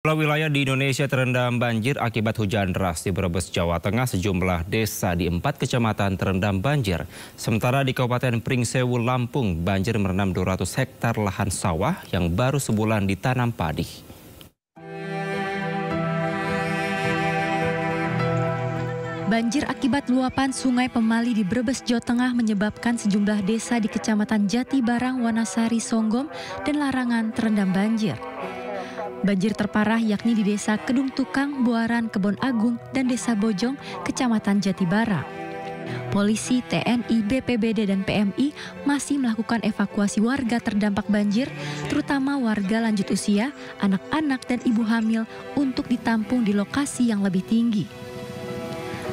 Sejumlah wilayah di Indonesia terendam banjir akibat hujan deras. Di Brebes, Jawa Tengah, sejumlah desa di 4 kecamatan terendam banjir. Sementara di Kabupaten Pringsewu, Lampung, banjir merendam 200 hektar lahan sawah yang baru sebulan ditanam padi. Banjir akibat luapan Sungai Pemali di Brebes, Jawa Tengah menyebabkan sejumlah desa di Kecamatan Jatibarang, Wanasari, Songgom, dan Larangan terendam banjir. Banjir terparah yakni di Desa Kedung Tukang, Buaran, Kebon Agung, dan Desa Bojong, Kecamatan Jatibarang. Polisi, TNI, BPBD, dan PMI masih melakukan evakuasi warga terdampak banjir, terutama warga lanjut usia, anak-anak, dan ibu hamil untuk ditampung di lokasi yang lebih tinggi.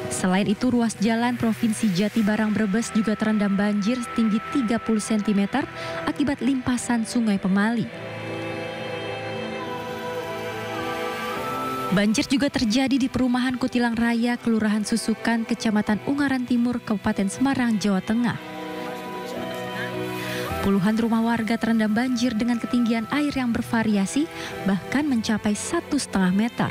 Selain itu, ruas jalan Provinsi Jatibarang Brebes juga terendam banjir setinggi 30 cm akibat limpasan Sungai Pemali. Banjir juga terjadi di perumahan Kutilang Raya, Kelurahan Susukan, Kecamatan Ungaran Timur, Kabupaten Semarang, Jawa Tengah. Puluhan rumah warga terendam banjir dengan ketinggian air yang bervariasi, bahkan mencapai 1,5 meter.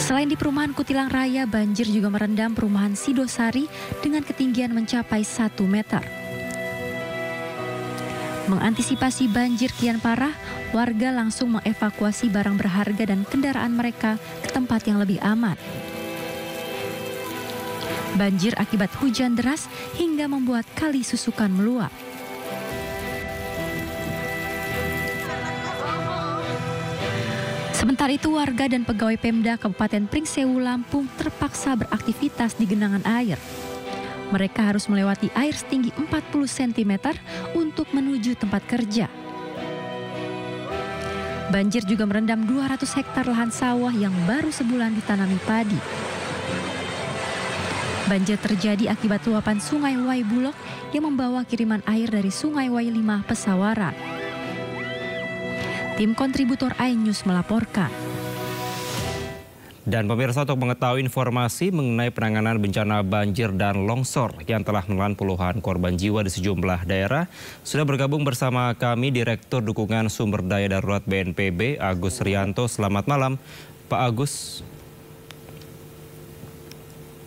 Selain di perumahan Kutilang Raya, banjir juga merendam perumahan Sidosari dengan ketinggian mencapai 1 meter. Mengantisipasi banjir kian parah, warga langsung mengevakuasi barang berharga dan kendaraan mereka ke tempat yang lebih aman. Banjir akibat hujan deras hingga membuat kali Susukan meluap. Sementara itu, warga dan pegawai Pemda Kabupaten Pringsewu, Lampung terpaksa beraktivitas di genangan air. Mereka harus melewati air setinggi 40 cm untuk menuju tempat kerja. Banjir juga merendam 200 hektar lahan sawah yang baru sebulan ditanami padi. Banjir terjadi akibat luapan Sungai Wai Bulog yang membawa kiriman air dari Sungai Wai 5 Pesawaran. Tim kontributor iNews melaporkan. Dan pemirsa, untuk mengetahui informasi mengenai penanganan bencana banjir dan longsor yang telah menelan puluhan korban jiwa di sejumlah daerah, sudah bergabung bersama kami Direktur Dukungan Sumber Daya Darurat BNPB, Agus Rianto. Selamat malam, Pak Agus.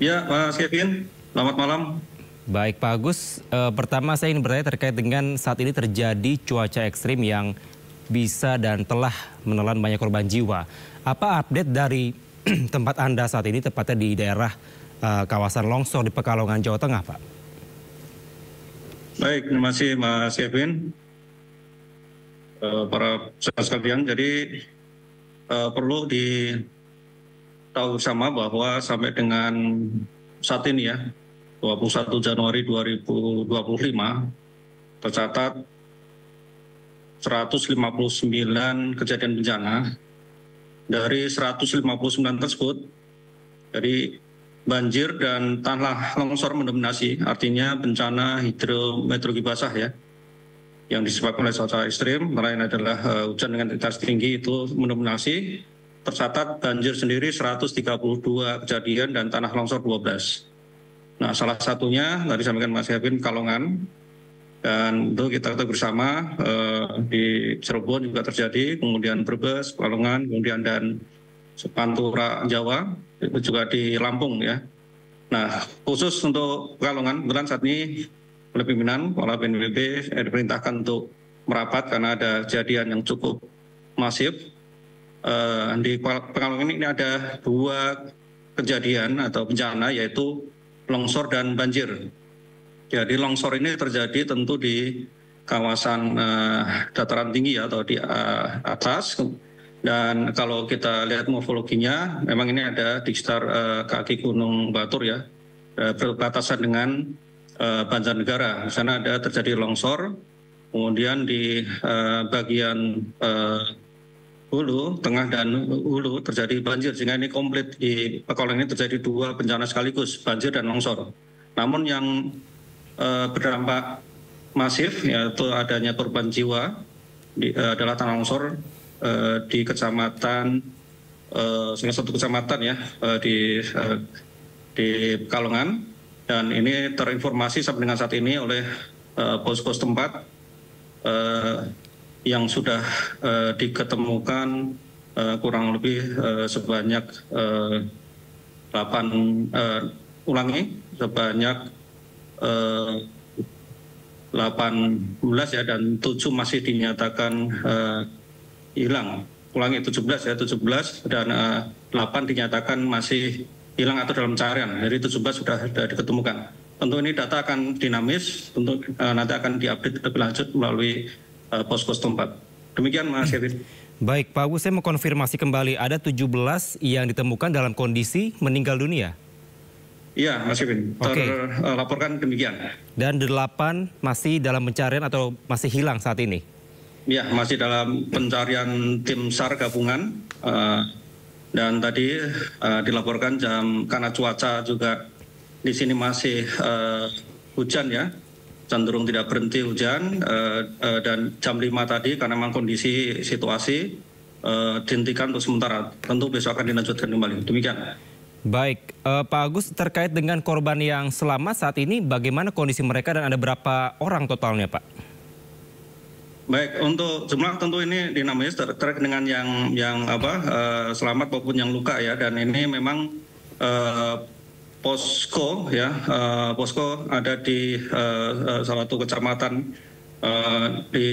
Ya, Mas Kevin. Selamat malam. Baik, Pak Agus. Pertama saya ingin bertanya terkait dengan saat ini terjadi cuaca ekstrim yang bisa dan telah menelan banyak korban jiwa. Apa update dari tempat Anda saat ini, tepatnya di daerah kawasan longsor di Pekalongan, Jawa Tengah, Pak? Baik, terima kasih Mas Kevin. Para saudara sekalian, jadi perlu ditahu sama bahwa sampai dengan saat ini ya, 21 Januari 2025, tercatat 159 kejadian bencana. Dari 159 tersebut, jadi banjir dan tanah longsor mendominasi, artinya bencana hidrometeorologi basah ya, yang disebabkan oleh cuaca ekstrim, lain adalah hujan dengan intensitas tinggi itu mendominasi. Tercatat banjir sendiri 132 kejadian dan tanah longsor 12. Nah, salah satunya tadi sampaikan Mas Kevin, Kalongan. Dan itu kita ketahui bersama di Cirebon juga terjadi, kemudian Brebes, Pekalongan, kemudian dan Pantura Jawa, itu juga di Lampung ya. Nah, khusus untuk Pekalongan, kebetulan saat ini oleh pimpinan kepala BNPB diperintahkan untuk merapat karena ada kejadian yang cukup masif. Di Pekalongan ini ada 2 kejadian atau bencana, yaitu longsor dan banjir. Jadi longsor ini terjadi tentu di kawasan dataran tinggi ya, atau di atas. Dan kalau kita lihat morfologinya, memang ini ada di sekitar kaki Gunung Batur ya, berbatasan dengan Banjarnegara. Di sana ada terjadi longsor, kemudian di bagian hulu, tengah dan hulu terjadi banjir. Sehingga ini komplit di Pekalongan ini terjadi 2 bencana sekaligus, banjir dan longsor. Namun yang berdampak masif, yaitu adanya korban jiwa adalah tanah longsor di kecamatan, salah satu kecamatan ya, di Pekalongan, dan ini terinformasi sampai dengan saat ini oleh posko tempat yang sudah diketemukan kurang lebih sebanyak 18 ya, dan 7 masih dinyatakan hilang. Ulangi, 17 ya, 17 dan 8 dinyatakan masih hilang atau dalam pencarian. Jadi 17 sudah diketemukan. Tentu ini data akan dinamis, tentu nanti akan diupdate lebih lanjut melalui posko setempat. Demikian Mas Kevin. Baik, Pak Agus, saya mau konfirmasi kembali, ada 17 yang ditemukan dalam kondisi meninggal dunia? Iya, Mas Kevin, terlaporkan demikian. Dan 8 masih dalam pencarian atau masih hilang saat ini? Ya, masih dalam pencarian tim SAR gabungan. Dan tadi dilaporkan karena cuaca juga di sini masih hujan ya, cenderung tidak berhenti hujan, dan jam 5 tadi karena memang kondisi situasi dihentikan untuk sementara. Tentu besok akan dilanjutkan kembali. Demikian. Baik, Pak Agus, terkait dengan korban yang selamat saat ini, bagaimana kondisi mereka dan ada berapa orang totalnya, Pak? Baik, untuk jumlah tentu ini dinamis terkait dengan yang selamat maupun yang luka ya, dan ini memang posko ya, posko ada di salah satu kecamatan di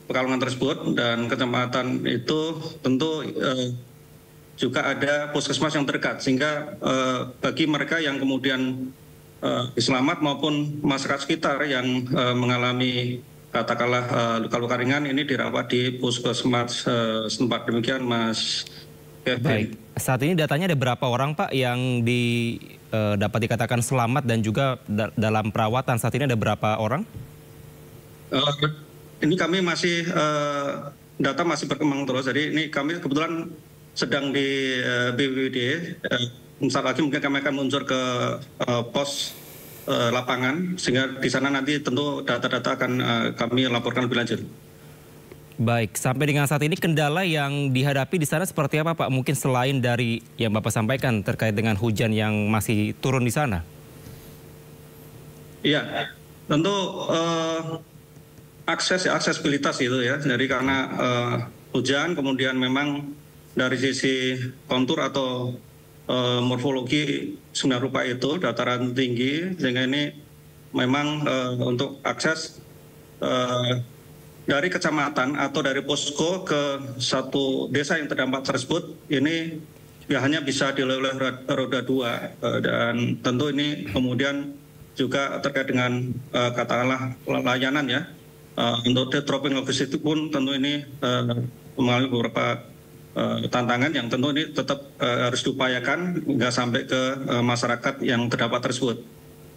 Pekalongan tersebut, dan kecamatan itu tentu juga ada puskesmas yang terdekat, sehingga bagi mereka yang kemudian selamat maupun masyarakat sekitar yang mengalami katakanlah luka-luka ringan ini dirawat di puskesmas setempat. Demikian Mas Kevin. Baik, saat ini datanya ada berapa orang Pak yang dapat dikatakan selamat dan juga dalam perawatan saat ini ada berapa orang? Ini kami masih data masih berkembang terus, jadi ini kami kebetulan sedang di BPBD. Saat lagi mungkin kami akan meluncur ke pos lapangan, sehingga di sana nanti tentu data-data akan kami laporkan lebih lanjut. Baik, sampai dengan saat ini kendala yang dihadapi di sana seperti apa Pak? Mungkin selain dari yang Bapak sampaikan terkait dengan hujan yang masih turun di sana. Iya, tentu aksesibilitas itu ya. Jadi karena hujan, kemudian memang dari sisi kontur atau morfologi sungai rupa itu dataran tinggi, sehingga ini memang untuk akses dari kecamatan atau dari posko ke satu desa yang terdampak tersebut ini ya hanya bisa dilalui roda 2, dan tentu ini kemudian juga terkait dengan katakanlah layanan ya, untuk dropping logistik pun tentu ini mengalami beberapa tantangan yang tentu ini tetap harus diupayakan hingga sampai ke masyarakat yang terdapat tersebut.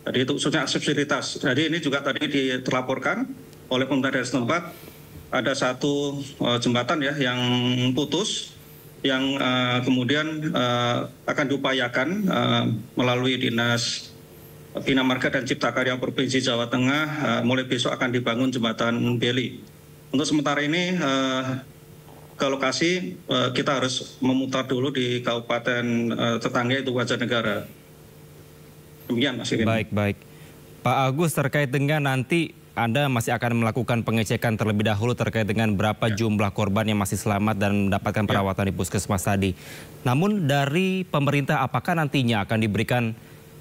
Jadi itu khususnya aksesibilitas. Jadi ini juga tadi ditelaporkan oleh pemerintah daerah setempat, ada satu jembatan ya yang putus, yang kemudian akan diupayakan melalui Dinas Bina Marga dan Cipta Karya Provinsi Jawa Tengah, mulai besok akan dibangun jembatan Beli. Untuk sementara ini ke lokasi kita harus memutar dulu di kabupaten tetangga itu Banjarnegara. Demikian Mas Kevin. Baik. Pak Agus, terkait dengan nanti Anda masih akan melakukan pengecekan terlebih dahulu terkait dengan berapa jumlah korban yang masih selamat dan mendapatkan perawatan di puskesmas tadi. Namun dari pemerintah apakah nantinya akan diberikan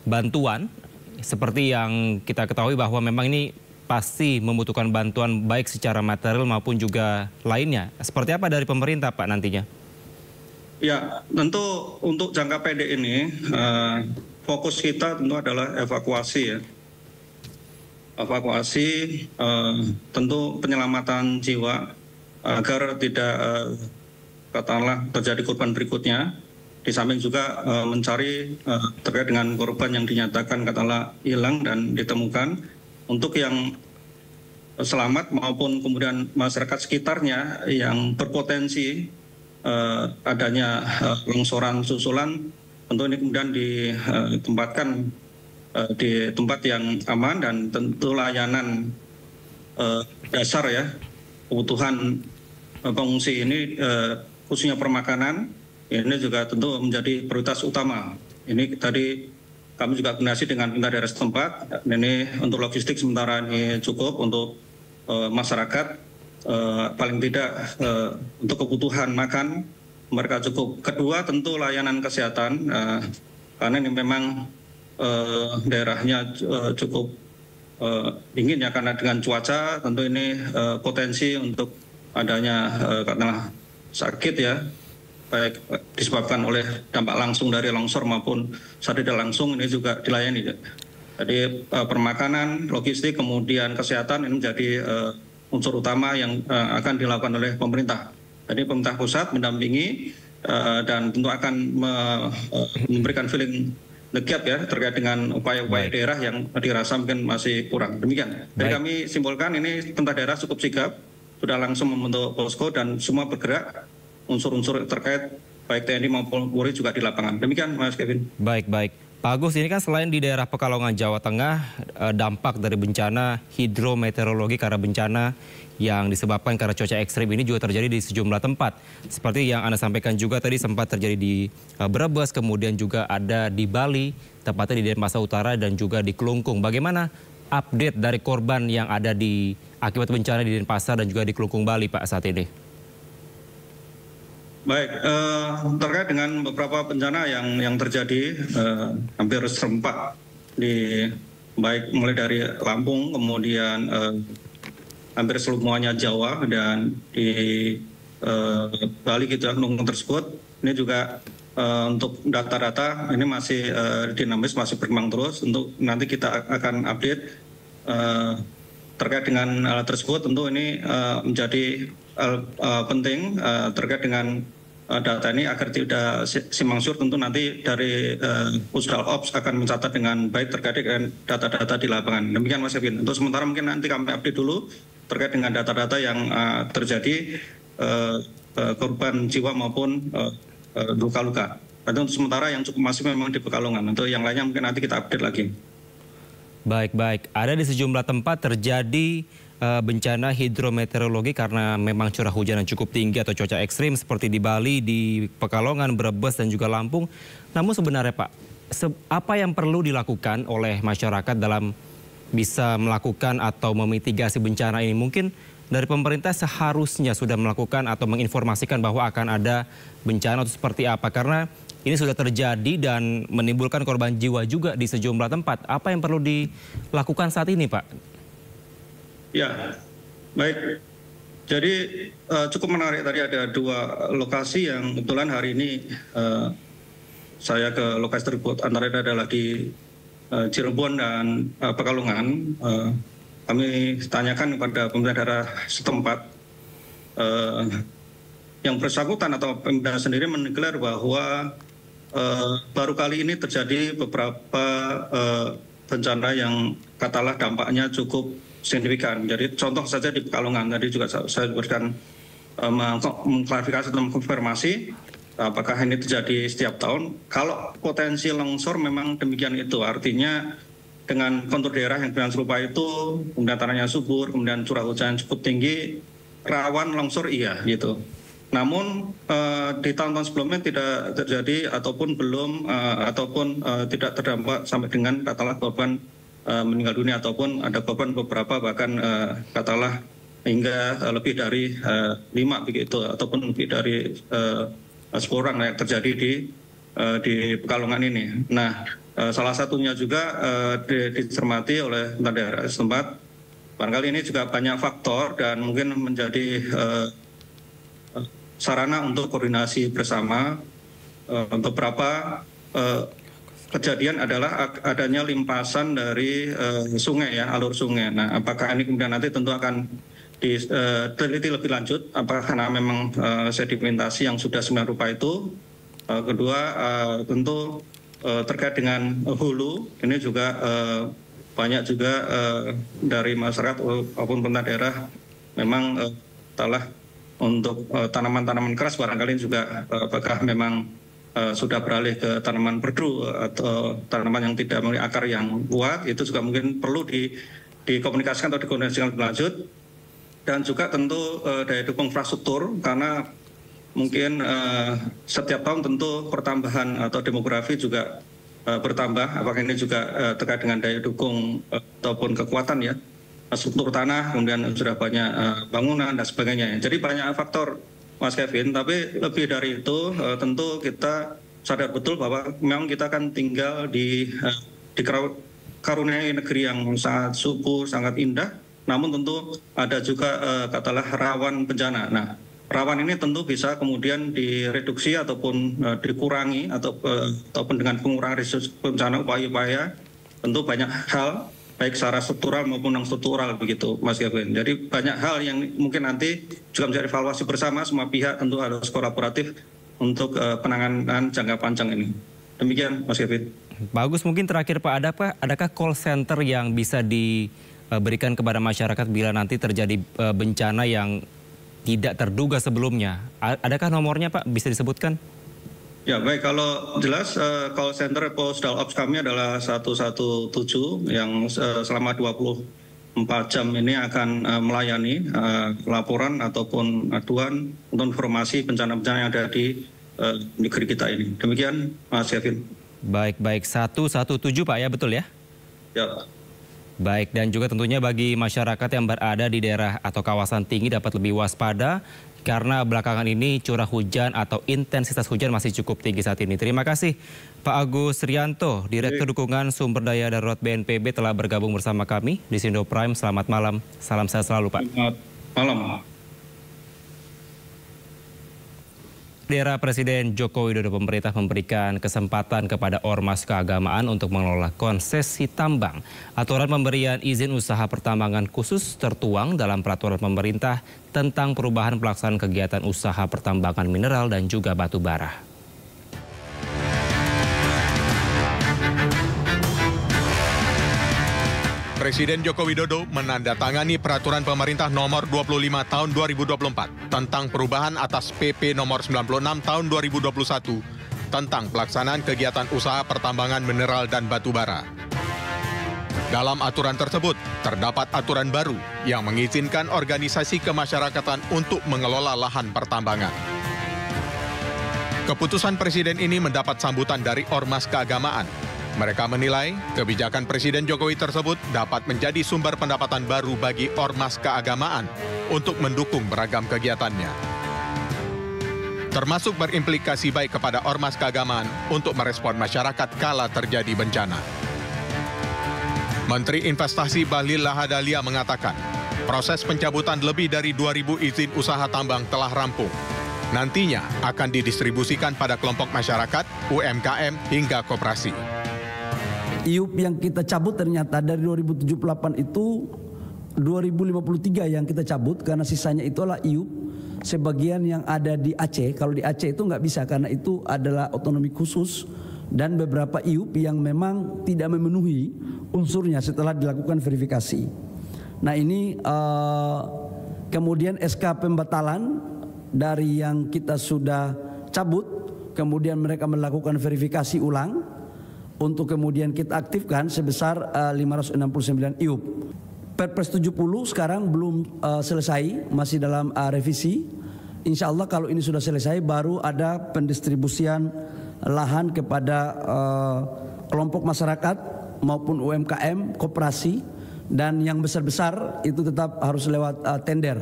bantuan seperti yang kita ketahui bahwa memang ini pasti membutuhkan bantuan baik secara material maupun juga lainnya. Seperti apa dari pemerintah Pak nantinya? Ya, tentu untuk jangka pendek ini fokus kita tentu adalah evakuasi ya. Evakuasi, tentu penyelamatan jiwa agar tidak katakanlah terjadi korban berikutnya. Di samping juga mencari terkait dengan korban yang dinyatakan katakanlah hilang dan ditemukan. Untuk yang selamat maupun kemudian masyarakat sekitarnya yang berpotensi adanya longsoran susulan, tentu ini kemudian ditempatkan di tempat yang aman, dan tentu layanan dasar ya, kebutuhan pengungsi ini khususnya permakanan, ini juga tentu menjadi prioritas utama. Ini tadi kami juga koordinasi dengan pemerintah daerah setempat. Ini untuk logistik sementara ini cukup untuk masyarakat paling tidak untuk kebutuhan makan mereka cukup. Kedua tentu layanan kesehatan karena ini memang daerahnya cukup dingin ya, karena dengan cuaca tentu ini potensi untuk adanya katakanlah sakit ya, baik disebabkan oleh dampak langsung dari longsor maupun secara tidak langsung ini juga dilayani. Jadi permakanan, logistik, kemudian kesehatan ini menjadi unsur utama yang akan dilakukan oleh pemerintah. Jadi pemerintah pusat mendampingi dan tentu akan memberikan feeling the gap ya terkait dengan upaya-upaya daerah yang dirasa mungkin masih kurang. Demikian. Jadi kami simpulkan ini pemerintah daerah cukup sigap, sudah langsung membentuk posko dan semua bergerak unsur-unsur terkait baik TNI maupun Polri juga di lapangan. Demikian Mas Kevin. Baik. Pak Agus, ini kan selain di daerah Pekalongan, Jawa Tengah, dampak dari bencana hidrometeorologi karena bencana yang disebabkan karena cuaca ekstrim ini juga terjadi di sejumlah tempat. Seperti yang Anda sampaikan juga tadi sempat terjadi di Brebes, kemudian juga ada di Bali, tepatnya di Denpasar Utara dan juga di Kelungkung. Bagaimana update dari korban yang ada di akibat bencana di Denpasar dan juga di Kelungkung, Bali, Pak, saat ini? Baik, terkait dengan beberapa bencana yang terjadi hampir serempak di baik mulai dari Lampung, kemudian hampir semuanya Jawa dan di Bali gitu ya, Kelungkung tersebut. Ini juga untuk data-data ini masih dinamis, masih berkembang terus. Untuk nanti kita akan update terkait dengan hal tersebut. Tentu ini menjadi penting terkait dengan data ini agar tidak simpang siur. Tentu nanti dari Pusdal Ops akan mencatat dengan baik terkait dengan data-data di lapangan. Demikian Mas Kevin. Untuk sementara mungkin nanti kami update dulu terkait dengan data-data yang terjadi korban jiwa maupun luka-luka. Tapi untuk sementara yang cukup masif memang di Pekalongan. Untuk yang lainnya mungkin nanti kita update lagi. Baik. Ada di sejumlah tempat terjadi bencana hidrometeorologi karena memang curah hujan yang cukup tinggi atau cuaca ekstrim seperti di Bali, di Pekalongan, Brebes, dan juga Lampung. Namun sebenarnya Pak, apa yang perlu dilakukan oleh masyarakat dalam bisa melakukan atau memitigasi bencana ini? Mungkin dari pemerintah seharusnya sudah melakukan atau menginformasikan bahwa akan ada bencana atau seperti apa. Karena ini sudah terjadi dan menimbulkan korban jiwa juga di sejumlah tempat. Apa yang perlu dilakukan saat ini, Pak? Ya, baik. Jadi cukup menarik, tadi ada dua lokasi yang kebetulan hari ini saya ke lokasi tersebut, antara adalah di Cirebon dan Pekalongan. Kami tanyakan kepada pemerintah daerah setempat, yang bersangkutan atau pemerintah sendiri mengklaim bahwa baru kali ini terjadi beberapa bencana yang katalah dampaknya cukup signifikan. Jadi contoh saja di Pekalongan, tadi juga saya berikan mengklarifikasi atau mengkonfirmasi apakah ini terjadi setiap tahun. Kalau potensi longsor memang demikian itu, artinya dengan kontur daerah yang dengan serupa itu, kemudian tanahnya subur, kemudian curah hujan cukup tinggi, rawan longsor iya gitu. Namun di tahun-tahun sebelumnya tidak terjadi ataupun belum ataupun tidak terdampak sampai dengan katalah korban meninggal dunia ataupun ada korban beberapa bahkan katalah hingga lebih dari 5 begitu ataupun lebih dari 10 orang yang terjadi di Pekalongan ini. Nah, salah satunya juga dicermati oleh daerah setempat. Barangkali ini juga banyak faktor dan mungkin menjadi sarana untuk koordinasi bersama. Untuk beberapa kejadian adalah adanya limpasan dari sungai ya, alur sungai. Nah, apakah ini kemudian nanti tentu akan diteliti lebih lanjut, apakah karena memang sedimentasi yang sudah sembilan rupa itu. Kedua, tentu terkait dengan hulu, ini juga banyak juga dari masyarakat maupun pemerintah daerah memang telah untuk tanaman-tanaman keras barangkali juga apakah memang sudah beralih ke tanaman berdu atau tanaman yang tidak memiliki akar yang kuat, itu juga mungkin perlu dikomunikasikan atau dikoordinasikan lebih lanjut. Dan juga tentu daya dukung infrastruktur, karena mungkin setiap tahun tentu pertambahan atau demografi juga bertambah. Apakah ini juga terkait dengan daya dukung ataupun kekuatan ya struktur tanah, kemudian sudah banyak bangunan dan sebagainya. Jadi banyak faktor, Mas Kevin. Tapi lebih dari itu, tentu kita sadar betul bahwa memang kita akan tinggal di karuniai negeri yang sangat subur, sangat indah. Namun tentu ada juga katakanlah rawan bencana. Nah, rawan ini tentu bisa kemudian direduksi ataupun dikurangi ataupun dengan pengurangan risiko bencana upaya-upaya. Tentu banyak hal, baik secara struktural maupun non struktural begitu, Mas Kevin. Jadi banyak hal yang mungkin nanti juga bisa evaluasi bersama, semua pihak tentu harus kolaboratif untuk penanganan jangka panjang ini. Demikian, Mas Kevin. Bagus, mungkin terakhir Pak, adakah call center yang bisa diberikan kepada masyarakat bila nanti terjadi bencana yang tidak terduga sebelumnya? Adakah nomornya Pak, bisa disebutkan? Ya baik, kalau jelas call center Postal Ops kami adalah 117 yang selama 24 jam ini akan melayani laporan ataupun aduan untuk informasi bencana-bencana yang ada di negeri kita ini. Demikian Mas Kevin. Baik, 117 Pak ya, betul ya? Ya. Baik, dan juga tentunya bagi masyarakat yang berada di daerah atau kawasan tinggi dapat lebih waspada karena belakangan ini curah hujan atau intensitas hujan masih cukup tinggi saat ini. Terima kasih Pak Agus Rianto, Direktur Dukungan Sumber Daya Darurat BNPB telah bergabung bersama kami di Sindo Prime. Selamat malam, salam sehat selalu Pak. Selamat malam. Di era Presiden Joko Widodo, pemerintah memberikan kesempatan kepada ormas keagamaan untuk mengelola konsesi tambang. Aturan pemberian izin usaha pertambangan khusus tertuang dalam peraturan pemerintah tentang perubahan pelaksanaan kegiatan usaha pertambangan mineral dan juga batu bara. Presiden Joko Widodo menandatangani peraturan pemerintah nomor 25 tahun 2024 tentang perubahan atas PP nomor 96 tahun 2021 tentang pelaksanaan kegiatan usaha pertambangan mineral dan batu bara. Dalam aturan tersebut, terdapat aturan baru yang mengizinkan organisasi kemasyarakatan untuk mengelola lahan pertambangan. Keputusan Presiden ini mendapat sambutan dari ormas keagamaan. Mereka menilai kebijakan Presiden Jokowi tersebut dapat menjadi sumber pendapatan baru bagi ormas keagamaan untuk mendukung beragam kegiatannya. Termasuk berimplikasi baik kepada ormas keagamaan untuk merespon masyarakat kala terjadi bencana. Menteri Investasi Bahlil Lahadalia mengatakan, proses pencabutan lebih dari 2.000 izin usaha tambang telah rampung. Nantinya akan didistribusikan pada kelompok masyarakat, UMKM, hingga koperasi. IUP yang kita cabut ternyata dari 2078 itu 2053 yang kita cabut karena sisanya itu adalah IUP sebagian yang ada di Aceh. Kalau di Aceh itu nggak bisa karena itu adalah otonomi khusus dan beberapa IUP yang memang tidak memenuhi unsurnya setelah dilakukan verifikasi. Nah ini kemudian SK pembatalan dari yang kita sudah cabut, kemudian mereka melakukan verifikasi ulang untuk kemudian kita aktifkan sebesar 569 IUP. Perpres 70 sekarang belum selesai, masih dalam revisi. Insya Allah kalau ini sudah selesai baru ada pendistribusian lahan kepada kelompok masyarakat maupun UMKM, koperasi, dan yang besar-besar itu tetap harus lewat tender.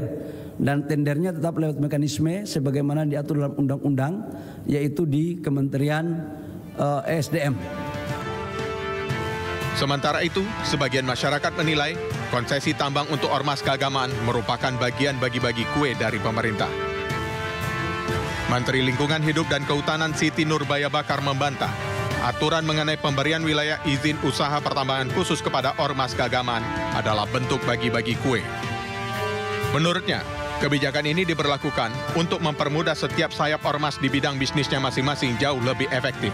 Dan tendernya tetap lewat mekanisme sebagaimana diatur dalam undang-undang, yaitu di Kementerian ESDM. Sementara itu, sebagian masyarakat menilai konsesi tambang untuk ormas keagamaan merupakan bagian bagi-bagi kue dari pemerintah. Menteri Lingkungan Hidup dan Kehutanan Siti Nurbaya Bakar membantah aturan mengenai pemberian wilayah izin usaha pertambangan khusus kepada ormas keagamaan adalah bentuk bagi-bagi kue. Menurutnya, kebijakan ini diberlakukan untuk mempermudah setiap sayap ormas di bidang bisnisnya masing-masing jauh lebih efektif.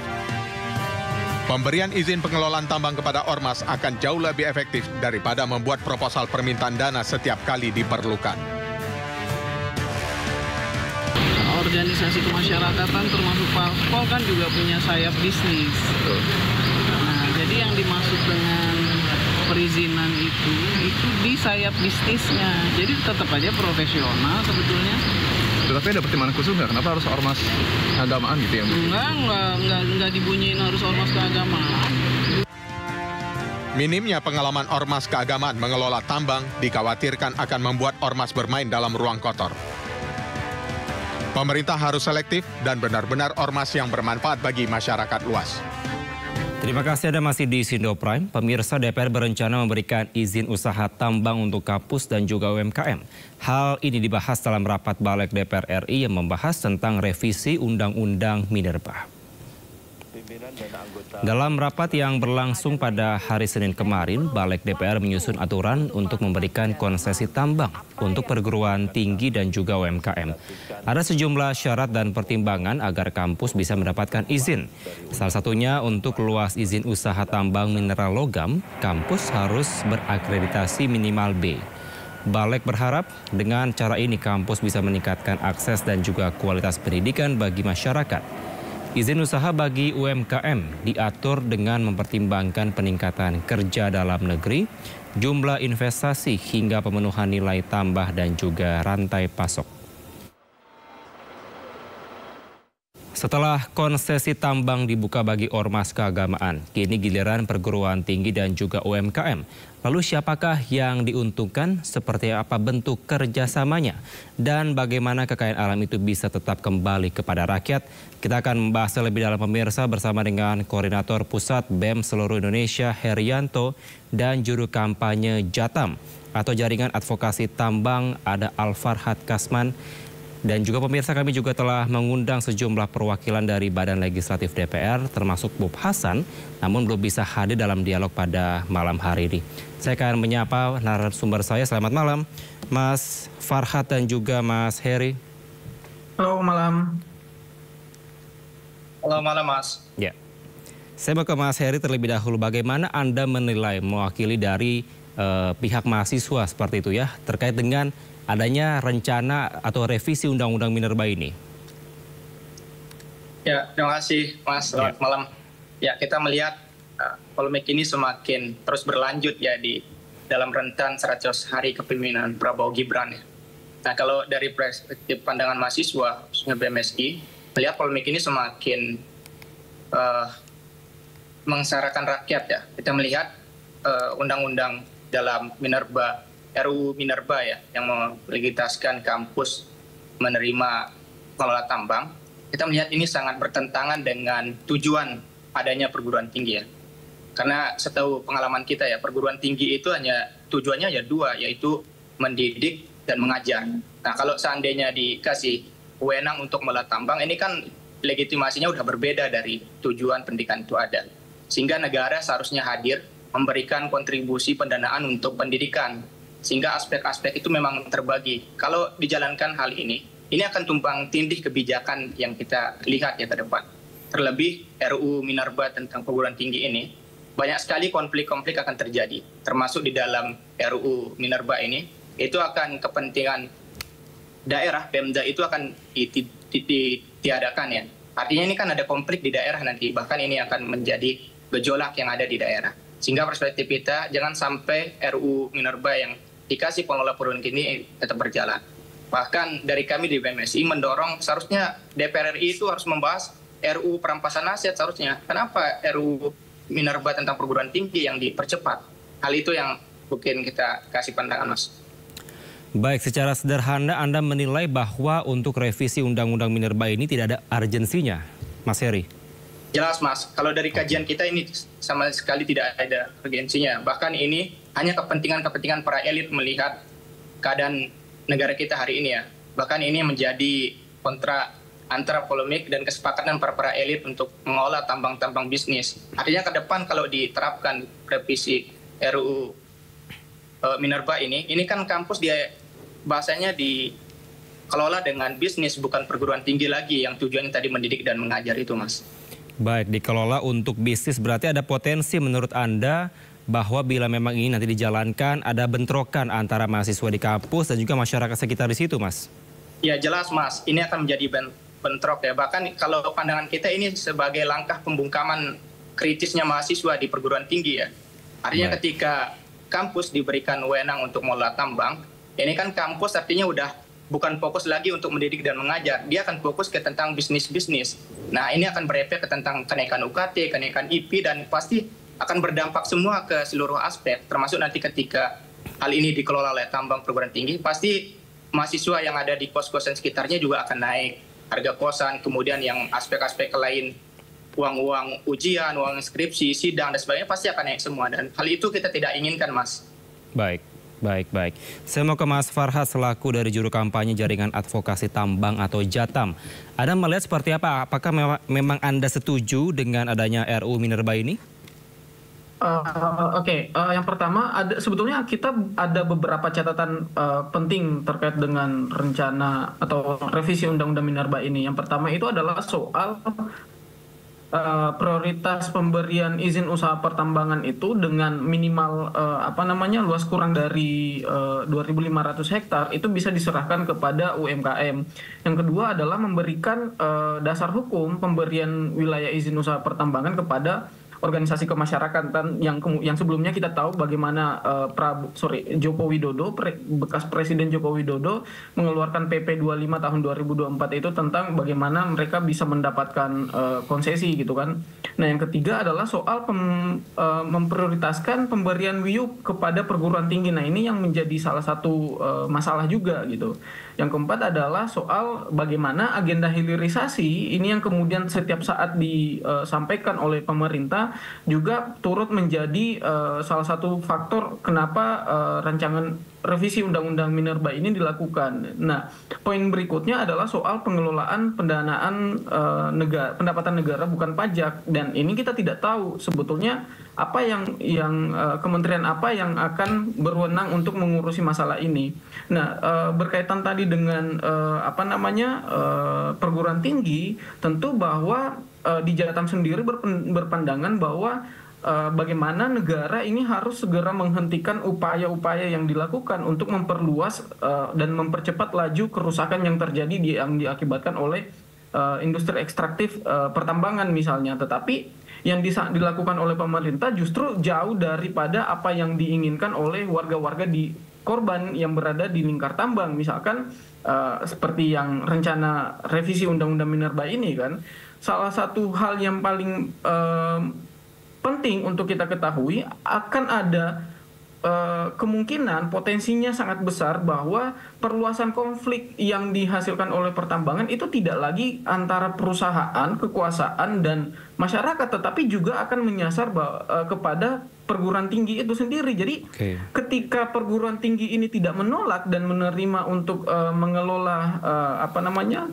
Pemberian izin pengelolaan tambang kepada ormas akan jauh lebih efektif daripada membuat proposal permintaan dana setiap kali diperlukan. Organisasi kemasyarakatan termasuk parpol kan juga punya sayap bisnis. Nah, jadi yang dimaksud dengan perizinan itu di sayap bisnisnya. Jadi tetap aja profesional sebetulnya. Tetapi ada pertimbangan khusus nggak? Kenapa harus ormas keagamaan gitu ya? Enggak dibunyiin harus ormas keagamaan. Minimnya pengalaman ormas keagamaan mengelola tambang dikhawatirkan akan membuat ormas bermain dalam ruang kotor. Pemerintah harus selektif dan benar-benar ormas yang bermanfaat bagi masyarakat luas. Terima kasih Anda masih di Sindo Prime. Pemirsa, DPR berencana memberikan izin usaha tambang untuk kampus dan juga UMKM. Hal ini dibahas dalam rapat Balik DPR RI yang membahas tentang revisi Undang-Undang Minerba. Dalam rapat yang berlangsung pada hari Senin kemarin, Balik DPR menyusun aturan untuk memberikan konsesi tambang untuk perguruan tinggi dan juga UMKM. Ada sejumlah syarat dan pertimbangan agar kampus bisa mendapatkan izin. Salah satunya untuk luas izin usaha tambang mineral logam, kampus harus berakreditasi minimal B. Balik berharap dengan cara ini kampus bisa meningkatkan akses dan juga kualitas pendidikan bagi masyarakat. Izin usaha bagi UMKM diatur dengan mempertimbangkan peningkatan kerja dalam negeri, jumlah investasi hingga pemenuhan nilai tambah dan juga rantai pasok. Setelah konsesi tambang dibuka bagi ormas keagamaan, kini giliran perguruan tinggi dan juga UMKM. Lalu siapakah yang diuntungkan, seperti apa bentuk kerjasamanya, dan bagaimana kekayaan alam itu bisa tetap kembali kepada rakyat? Kita akan membahas lebih dalam pemirsa bersama dengan Koordinator Pusat BEM seluruh Indonesia Herianto dan Juru Kampanye Jatam atau Jaringan Advokasi Tambang ada Alfarhad Kasman. Dan juga pemirsa, kami juga telah mengundang sejumlah perwakilan dari Badan Legislatif DPR termasuk Bob Hasan, namun belum bisa hadir dalam dialog pada malam hari ini. Saya akan menyapa narasumber saya. Selamat malam, Mas Farhad dan juga Mas Heri. Halo malam. Halo malam, Mas. Ya, saya mau ke Mas Heri terlebih dahulu. Bagaimana Anda menilai mewakili dari pihak mahasiswa seperti itu ya, terkait dengan adanya rencana atau revisi Undang-Undang Minerba ini? Ya, terima kasih Mas. Selamat malam. Ya, kita melihat polemik ini semakin terus berlanjut ya di dalam rentan 100 hari kepemimpinan Prabowo Gibran ya. Nah, kalau dari perspektif pandangan mahasiswa, khususnya BMSI, melihat polemik ini semakin mengesahkan rakyat ya. Kita melihat undang-undang dalam Minerba, RUU Minerba ya, yang melegitimasikan kampus menerima pengelola tambang. Kita melihat ini sangat bertentangan dengan tujuan adanya perguruan tinggi ya. Karena setahu pengalaman kita ya, perguruan tinggi itu hanya tujuannya ya dua, yaitu mendidik dan mengajar. Nah, kalau seandainya dikasih wewenang untuk mengelola tambang, ini kan legitimasinya udah berbeda dari tujuan pendidikan itu ada. Sehingga negara seharusnya hadir memberikan kontribusi pendanaan untuk pendidikan, sehingga aspek-aspek itu memang terbagi. Kalau dijalankan hal ini akan tumpang tindih kebijakan yang kita lihat ya ke depan. Terlebih RUU Minerba tentang perguruan tinggi ini, banyak sekali konflik-konflik akan terjadi. Termasuk di dalam RUU Minerba ini, itu akan kepentingan daerah, Pemda itu akan ditiadakan ya. Artinya ini kan ada konflik di daerah nanti, bahkan ini akan menjadi gejolak yang ada di daerah. Sehingga perspektif kita, jangan sampai RUU Minerba yang dikasih pengelola perguruan tinggi ini tetap berjalan. Bahkan dari kami di BMSI mendorong seharusnya DPR RI itu harus membahas RUU perampasan aset seharusnya. Kenapa RUU Minerba tentang perguruan tinggi yang dipercepat? Hal itu yang mungkin kita kasih pandangan, Mas. Baik, secara sederhana Anda menilai bahwa untuk revisi Undang-Undang Minerba ini tidak ada urgensinya, Mas Heri? Jelas, Mas. Kalau dari kajian kita ini sama sekali tidak ada urgensinya. Bahkan ini hanya kepentingan-kepentingan para elit melihat keadaan negara kita hari ini ya. Bahkan ini menjadi kontra antara polemik dan kesepakatan para elit untuk mengolah tambang-tambang bisnis. Artinya ke depan kalau diterapkan revisi RUU Minerba ini kan kampus dia bahasanya dikelola dengan bisnis, bukan perguruan tinggi lagi yang tujuannya tadi mendidik dan mengajar itu, Mas. Baik, dikelola untuk bisnis, berarti ada potensi menurut Anda bahwa bila memang ini nanti dijalankan ada bentrokan antara mahasiswa di kampus dan juga masyarakat sekitar di situ, Mas? Ya jelas, Mas. Ini akan menjadi bentrok ya. Bahkan kalau pandangan kita ini sebagai langkah pembungkaman kritisnya mahasiswa di perguruan tinggi ya. Artinya ketika kampus diberikan wewenang untuk mengelola tambang, ini kan kampus artinya udah bukan fokus lagi untuk mendidik dan mengajar. Dia akan fokus ke tentang bisnis-bisnis. Nah, ini akan berefek ke tentang kenaikan UKT, kenaikan IP, dan pasti akan berdampak semua ke seluruh aspek, termasuk nanti ketika hal ini dikelola oleh tambang perguruan tinggi, pasti mahasiswa yang ada di kos-kosan sekitarnya juga akan naik harga kosan, kemudian yang aspek-aspek lain, uang-uang ujian, uang skripsi, sidang, dan sebagainya pasti akan naik semua. Dan hal itu kita tidak inginkan, Mas. Baik. Saya mau ke Mas Farhad selaku dari juru kampanye Jaringan Advokasi Tambang atau JATAM. Anda melihat seperti apa? Apakah memang Anda setuju dengan adanya RUU Minerba ini? Yang pertama sebetulnya kita ada beberapa catatan penting terkait dengan rencana atau revisi Undang-Undang Minerba ini. Yang pertama itu adalah soal prioritas pemberian izin usaha pertambangan itu dengan minimal luas kurang dari 2.500 hektar itu bisa diserahkan kepada UMKM. Yang kedua adalah memberikan dasar hukum pemberian wilayah izin usaha pertambangan kepada organisasi kemasyarakatan yang sebelumnya kita tahu bagaimana Joko Widodo, bekas Presiden Joko Widodo mengeluarkan PP 25 tahun 2024 itu tentang bagaimana mereka bisa mendapatkan konsesi gitu kan. Nah, yang ketiga adalah soal memprioritaskan pemberian WIUP kepada perguruan tinggi. Nah, ini yang menjadi salah satu masalah juga gitu. Yang keempat adalah soal bagaimana agenda hilirisasi ini yang kemudian setiap saat disampaikan oleh pemerintah juga turut menjadi salah satu faktor kenapa rancangan revisi Undang-Undang Minerba ini dilakukan. Nah, poin berikutnya adalah soal pengelolaan pendanaan pendapatan negara bukan pajak, dan ini kita tidak tahu sebetulnya apa yang kementerian apa yang akan berwenang untuk mengurusi masalah ini. Nah, berkaitan tadi dengan perguruan tinggi, tentu bahwa di JATAM sendiri berpandangan bahwa bagaimana negara ini harus segera menghentikan upaya-upaya yang dilakukan untuk memperluas dan mempercepat laju kerusakan yang terjadi yang diakibatkan oleh industri ekstraktif pertambangan misalnya. Tetapi yang dilakukan oleh pemerintah justru jauh daripada apa yang diinginkan oleh warga-warga di korban yang berada di lingkar tambang. Misalkan seperti yang rencana revisi Undang-Undang Minerba ini kan, salah satu hal yang paling penting untuk kita ketahui akan ada kemungkinan potensinya sangat besar bahwa perluasan konflik yang dihasilkan oleh pertambangan itu tidak lagi antara perusahaan, kekuasaan, dan masyarakat, tetapi juga akan menyasar kepada perguruan tinggi itu sendiri. Jadi ketika perguruan tinggi ini tidak menolak dan menerima untuk mengelola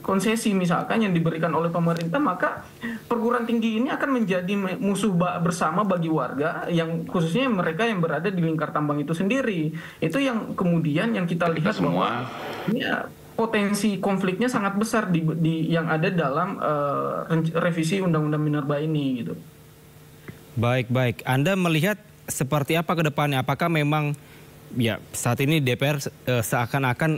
konsesi misalkan yang diberikan oleh pemerintah, maka perguruan tinggi ini akan menjadi musuh bersama bagi warga, yang khususnya mereka yang berada di lingkar tambang itu sendiri. Itu yang kemudian yang kita lihat bahwa potensi konfliknya sangat besar yang ada dalam revisi Undang-Undang Minerba ini gitu. Baik. Anda melihat seperti apa ke depannya? Apakah memang saat ini DPR seakan-akan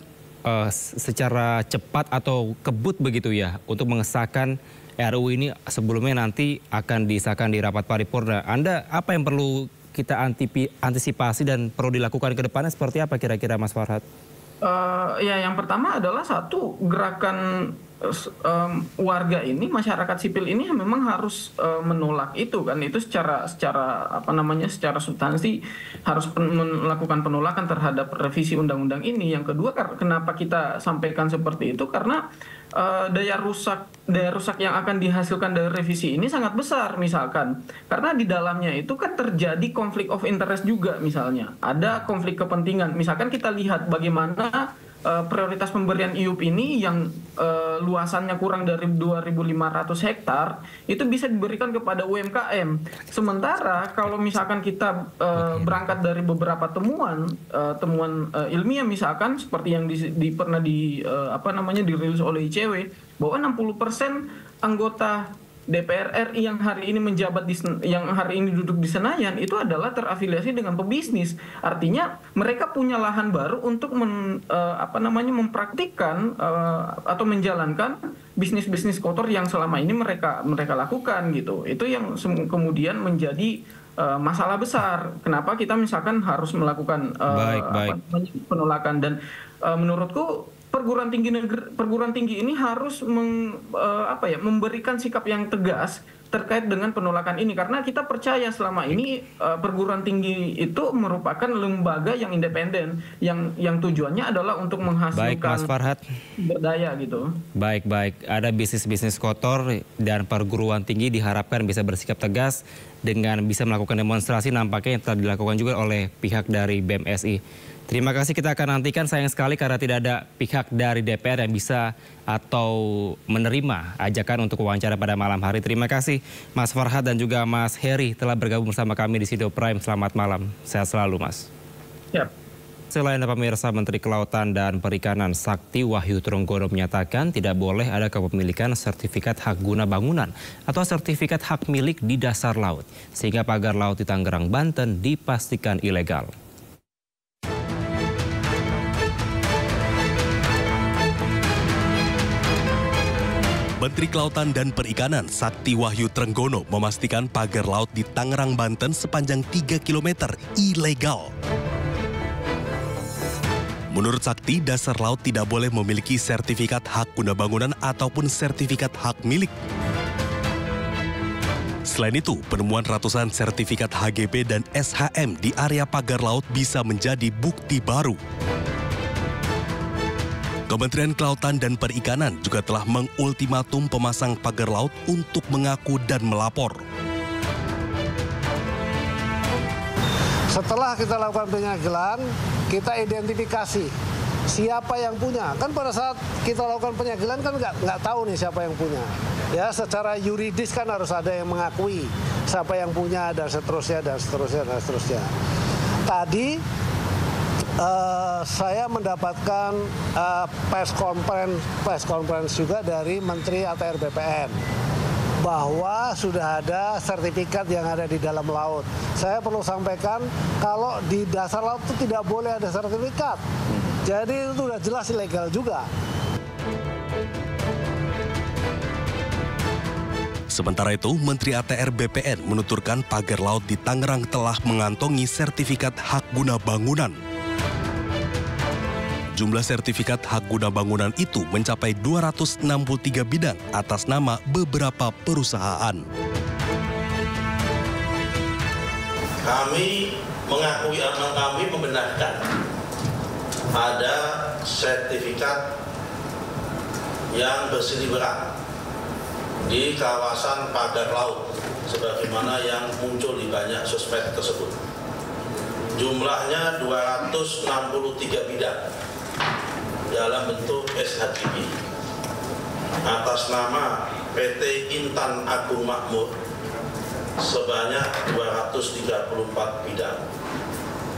secara cepat atau kebut begitu ya untuk mengesahkan RUU ini sebelumnya nanti akan disahkan di rapat paripurna. Anda apa yang perlu kita antisipasi dan perlu dilakukan ke depannya seperti apa kira-kira Mas Farhad? Yang pertama adalah satu, gerakan warga ini, masyarakat sipil ini memang harus menolak itu kan, itu secara substansi harus melakukan penolakan terhadap revisi undang-undang ini. Yang kedua, kenapa kita sampaikan seperti itu, karena daya rusak yang akan dihasilkan dari revisi ini sangat besar misalkan, karena di dalamnya itu kan terjadi konflik of interest juga, misalnya ada konflik kepentingan. Misalkan kita lihat bagaimana prioritas pemberian IUP ini yang luasannya kurang dari 2.500 hektar itu bisa diberikan kepada UMKM. Sementara kalau misalkan kita berangkat dari beberapa temuan ilmiah misalkan seperti yang pernah dirilis oleh ICW, bahwa 60% anggota DPR RI yang hari ini duduk di Senayan itu adalah terafiliasi dengan pebisnis. Artinya mereka punya lahan baru untuk mempraktikkan atau menjalankan bisnis-bisnis kotor yang selama ini mereka lakukan gitu. Itu yang kemudian menjadi masalah besar. Kenapa kita misalkan harus melakukan penolakan, dan menurutku perguruan tinggi ini harus memberikan sikap yang tegas terkait dengan penolakan ini, karena kita percaya selama ini perguruan tinggi itu merupakan lembaga yang independen yang tujuannya adalah untuk menghasilkan Mas Farhad, berdaya gitu. Baik, ada bisnis-bisnis kotor dan perguruan tinggi diharapkan bisa bersikap tegas dengan bisa melakukan demonstrasi, nampaknya yang telah dilakukan juga oleh pihak dari BMSI. Terima kasih, kita akan nantikan, sayang sekali karena tidak ada pihak dari DPR yang bisa atau menerima ajakan untuk wawancara pada malam hari. Terima kasih Mas Farhad dan juga Mas Heri telah bergabung bersama kami di Studio Prime. Selamat malam, sehat selalu Mas. Yep. Selain pemirsa, Menteri Kelautan dan Perikanan Sakti Wahyu Trenggono menyatakan tidak boleh ada kepemilikan sertifikat hak guna bangunan atau sertifikat hak milik di dasar laut, sehingga pagar laut di Tangerang, Banten dipastikan ilegal. Menteri Kelautan dan Perikanan Sakti Wahyu Trenggono memastikan pagar laut di Tangerang, Banten sepanjang 3 km ilegal. Menurut Sakti, dasar laut tidak boleh memiliki sertifikat hak guna bangunan ataupun sertifikat hak milik. Selain itu, penemuan ratusan sertifikat HGB dan SHM di area pagar laut bisa menjadi bukti baru. Kementerian Kelautan dan Perikanan juga telah mengultimatum pemasang pagar laut untuk mengaku dan melapor. Setelah kita lakukan penyegelan, kita identifikasi siapa yang punya. Kan pada saat kita lakukan penyegelan kan nggak tahu nih siapa yang punya. Ya, secara yuridis kan harus ada yang mengakui siapa yang punya dan seterusnya dan seterusnya dan seterusnya. Tadi saya mendapatkan press conference juga dari Menteri ATR BPN bahwa sudah ada sertifikat yang ada di dalam laut. Saya perlu sampaikan kalau di dasar laut itu tidak boleh ada sertifikat. Jadi itu sudah jelas ilegal juga. Sementara itu, Menteri ATR BPN menuturkan pagar laut di Tangerang telah mengantongi sertifikat hak guna bangunan. Jumlah sertifikat hak guna bangunan itu mencapai 263 bidang atas nama beberapa perusahaan. Kami mengakui, kami membenarkan ada sertifikat yang berseliweran di kawasan pagar laut, sebagaimana yang muncul di banyak sosmed tersebut. Jumlahnya 263 bidang dalam bentuk SHGB atas nama PT Intan Agung Makmur sebanyak 234 bidang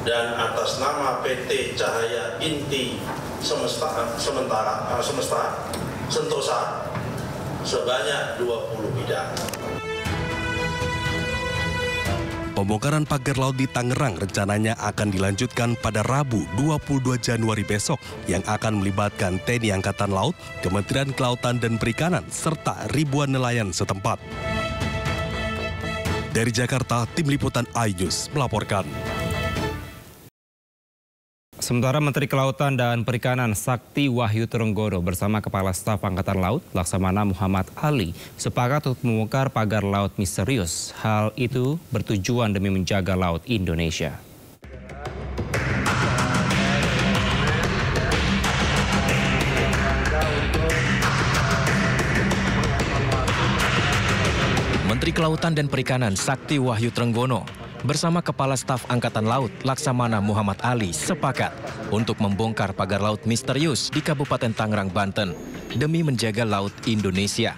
dan atas nama PT Cahaya Inti Sentosa sebanyak 20 bidang. Pembongkaran pagar laut di Tangerang rencananya akan dilanjutkan pada Rabu 22 Januari besok yang akan melibatkan TNI Angkatan Laut, Kementerian Kelautan dan Perikanan, serta ribuan nelayan setempat. Dari Jakarta, Tim Liputan iNews melaporkan. Sementara Menteri Kelautan dan Perikanan Sakti Wahyu Trenggono bersama Kepala Staf Angkatan Laut Laksamana Muhammad Ali sepakat untuk membongkar pagar laut misterius. Hal itu bertujuan demi menjaga laut Indonesia. Menteri Kelautan dan Perikanan Sakti Wahyu Trenggono bersama Kepala Staf Angkatan Laut Laksamana Muhammad Ali sepakat untuk membongkar pagar laut misterius di Kabupaten Tangerang, Banten demi menjaga laut Indonesia.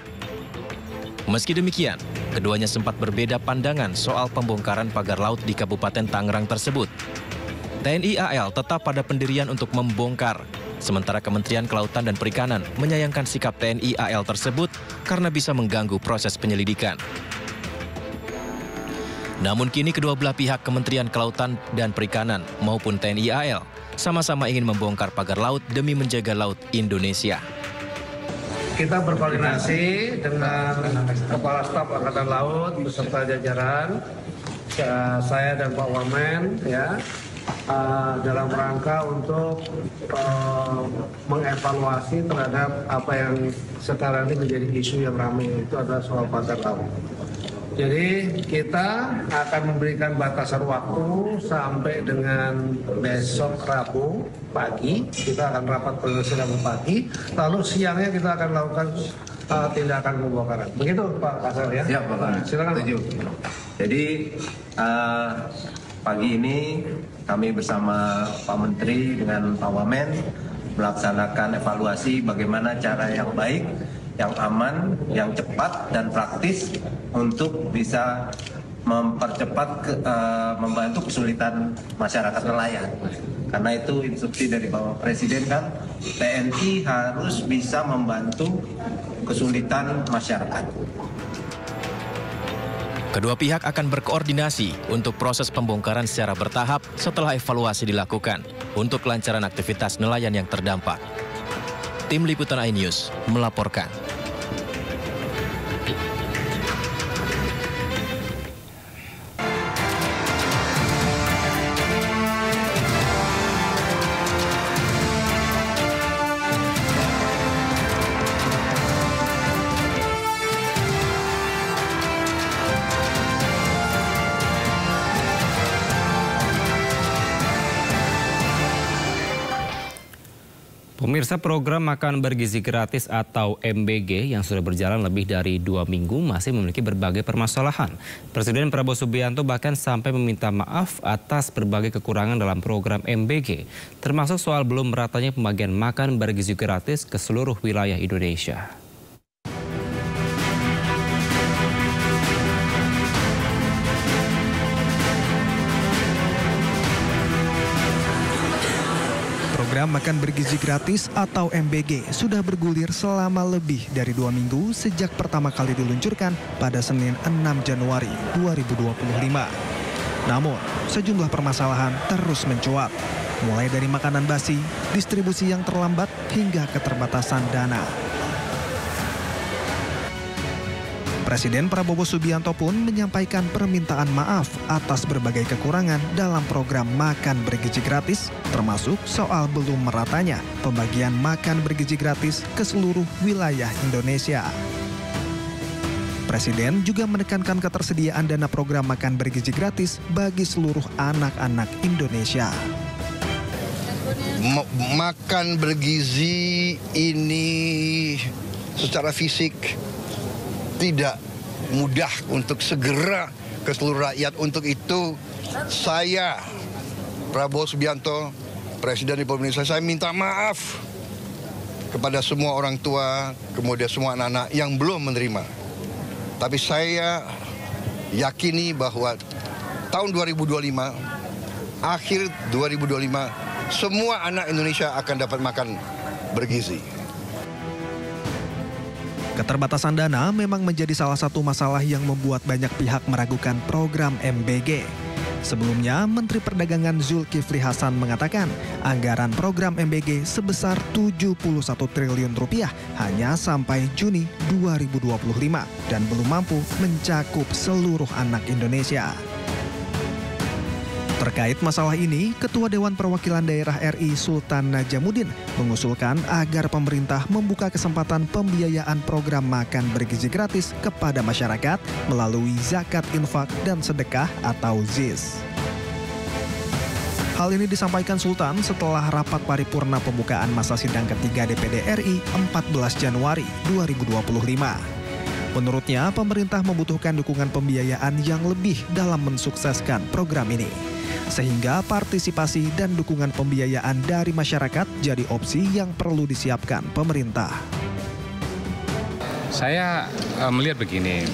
Meski demikian, keduanya sempat berbeda pandangan soal pembongkaran pagar laut di Kabupaten Tangerang tersebut. TNI AL tetap pada pendirian untuk membongkar, sementara Kementerian Kelautan dan Perikanan menyayangkan sikap TNI AL tersebut karena bisa mengganggu proses penyelidikan. Namun kini kedua belah pihak Kementerian Kelautan dan Perikanan maupun TNI AL sama-sama ingin membongkar pagar laut demi menjaga laut Indonesia. Kita berkoordinasi dengan Kepala Staf Angkatan Laut beserta jajaran, saya dan Pak Wamen, ya, dalam rangka untuk mengevaluasi terhadap apa yang sekarang ini menjadi isu yang ramai, itu adalah soal pagar laut. Jadi kita akan memberikan batasan waktu sampai dengan besok Rabu pagi. Kita akan rapat koordinasi Rabu pagi. Lalu siangnya kita akan lakukan tindakan pembongkaran. Begitu Pak Kasar ya? Siap Bapak. Silakan. Setuju. Jadi pagi ini kami bersama Pak Menteri dengan Pak Wamen melaksanakan evaluasi bagaimana cara yang baik, yang aman, yang cepat dan praktis untuk bisa mempercepat membantu kesulitan masyarakat nelayan. Karena itu instruksi dari Bapak Presiden kan, TNI harus bisa membantu kesulitan masyarakat. Kedua pihak akan berkoordinasi untuk proses pembongkaran secara bertahap setelah evaluasi dilakukan untuk kelancaran aktivitas nelayan yang terdampak. Tim Liputan iNews melaporkan. Pemirsa, program Makan Bergizi Gratis atau MBG yang sudah berjalan lebih dari 2 minggu masih memiliki berbagai permasalahan. Presiden Prabowo Subianto bahkan sampai meminta maaf atas berbagai kekurangan dalam program MBG, termasuk soal belum meratanya pembagian makan bergizi gratis ke seluruh wilayah Indonesia. Program Makan Bergizi Gratis atau MBG sudah bergulir selama lebih dari 2 minggu sejak pertama kali diluncurkan pada Senin 6 Januari 2025. Namun, sejumlah permasalahan terus mencuat, mulai dari makanan basi, distribusi yang terlambat, hingga keterbatasan dana. Presiden Prabowo Subianto pun menyampaikan permintaan maaf atas berbagai kekurangan dalam program Makan Bergizi Gratis, termasuk soal belum meratanya pembagian makan bergizi gratis ke seluruh wilayah Indonesia. Presiden juga menekankan ketersediaan dana program Makan Bergizi Gratis bagi seluruh anak-anak Indonesia. Makan bergizi ini secara fisik tidak mudah untuk segera ke seluruh rakyat. Untuk itu saya, Prabowo Subianto, Presiden Republik Indonesia, saya minta maaf kepada semua orang tua, kemudian semua anak-anak yang belum menerima. Tapi saya yakini bahwa tahun 2025, akhir 2025, semua anak Indonesia akan dapat makan bergizi. Keterbatasan dana memang menjadi salah satu masalah yang membuat banyak pihak meragukan program MBG. Sebelumnya, Menteri Perdagangan Zulkifli Hasan mengatakan anggaran program MBG sebesar 71 triliun rupiah hanya sampai Juni 2025 dan belum mampu mencakup seluruh anak Indonesia. Terkait masalah ini, Ketua Dewan Perwakilan Daerah RI Sultan Najamuddin mengusulkan agar pemerintah membuka kesempatan pembiayaan program makan bergizi gratis kepada masyarakat melalui zakat infak dan sedekah atau ZIS. Hal ini disampaikan Sultan setelah rapat paripurna pembukaan masa sidang ketiga DPD RI 14 Januari 2025. Menurutnya, pemerintah membutuhkan dukungan pembiayaan yang lebih dalam mensukseskan program ini. Sehingga partisipasi dan dukungan pembiayaan dari masyarakat jadi opsi yang perlu disiapkan pemerintah. Saya melihat begini,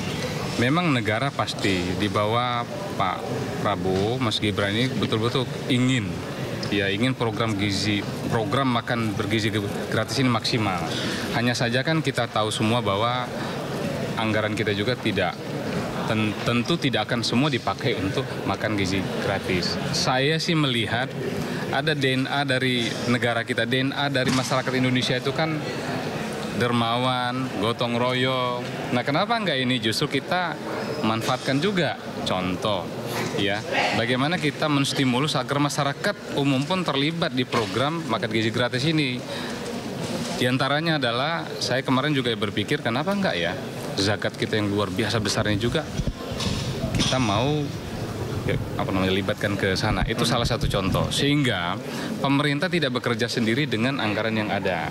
memang negara pasti di bawah Pak Prabowo, Mas Gibran ini betul-betul ingin program makan bergizi gratis ini maksimal. Hanya saja kan kita tahu semua bahwa anggaran kita juga tentu tidak akan semua dipakai untuk makan gizi gratis. Saya sih melihat ada DNA dari negara kita, DNA dari masyarakat Indonesia itu kan dermawan, gotong royong. Nah, kenapa enggak ini justru kita manfaatkan juga? Contoh, ya, bagaimana kita menstimulus agar masyarakat umum pun terlibat di program makan gizi gratis ini. Di antaranya adalah saya kemarin juga berpikir kenapa enggak ya zakat kita yang luar biasa besarnya juga pemerintah mau libatkan ke sana. Itu salah satu contoh. Sehingga pemerintah tidak bekerja sendiri dengan anggaran yang ada.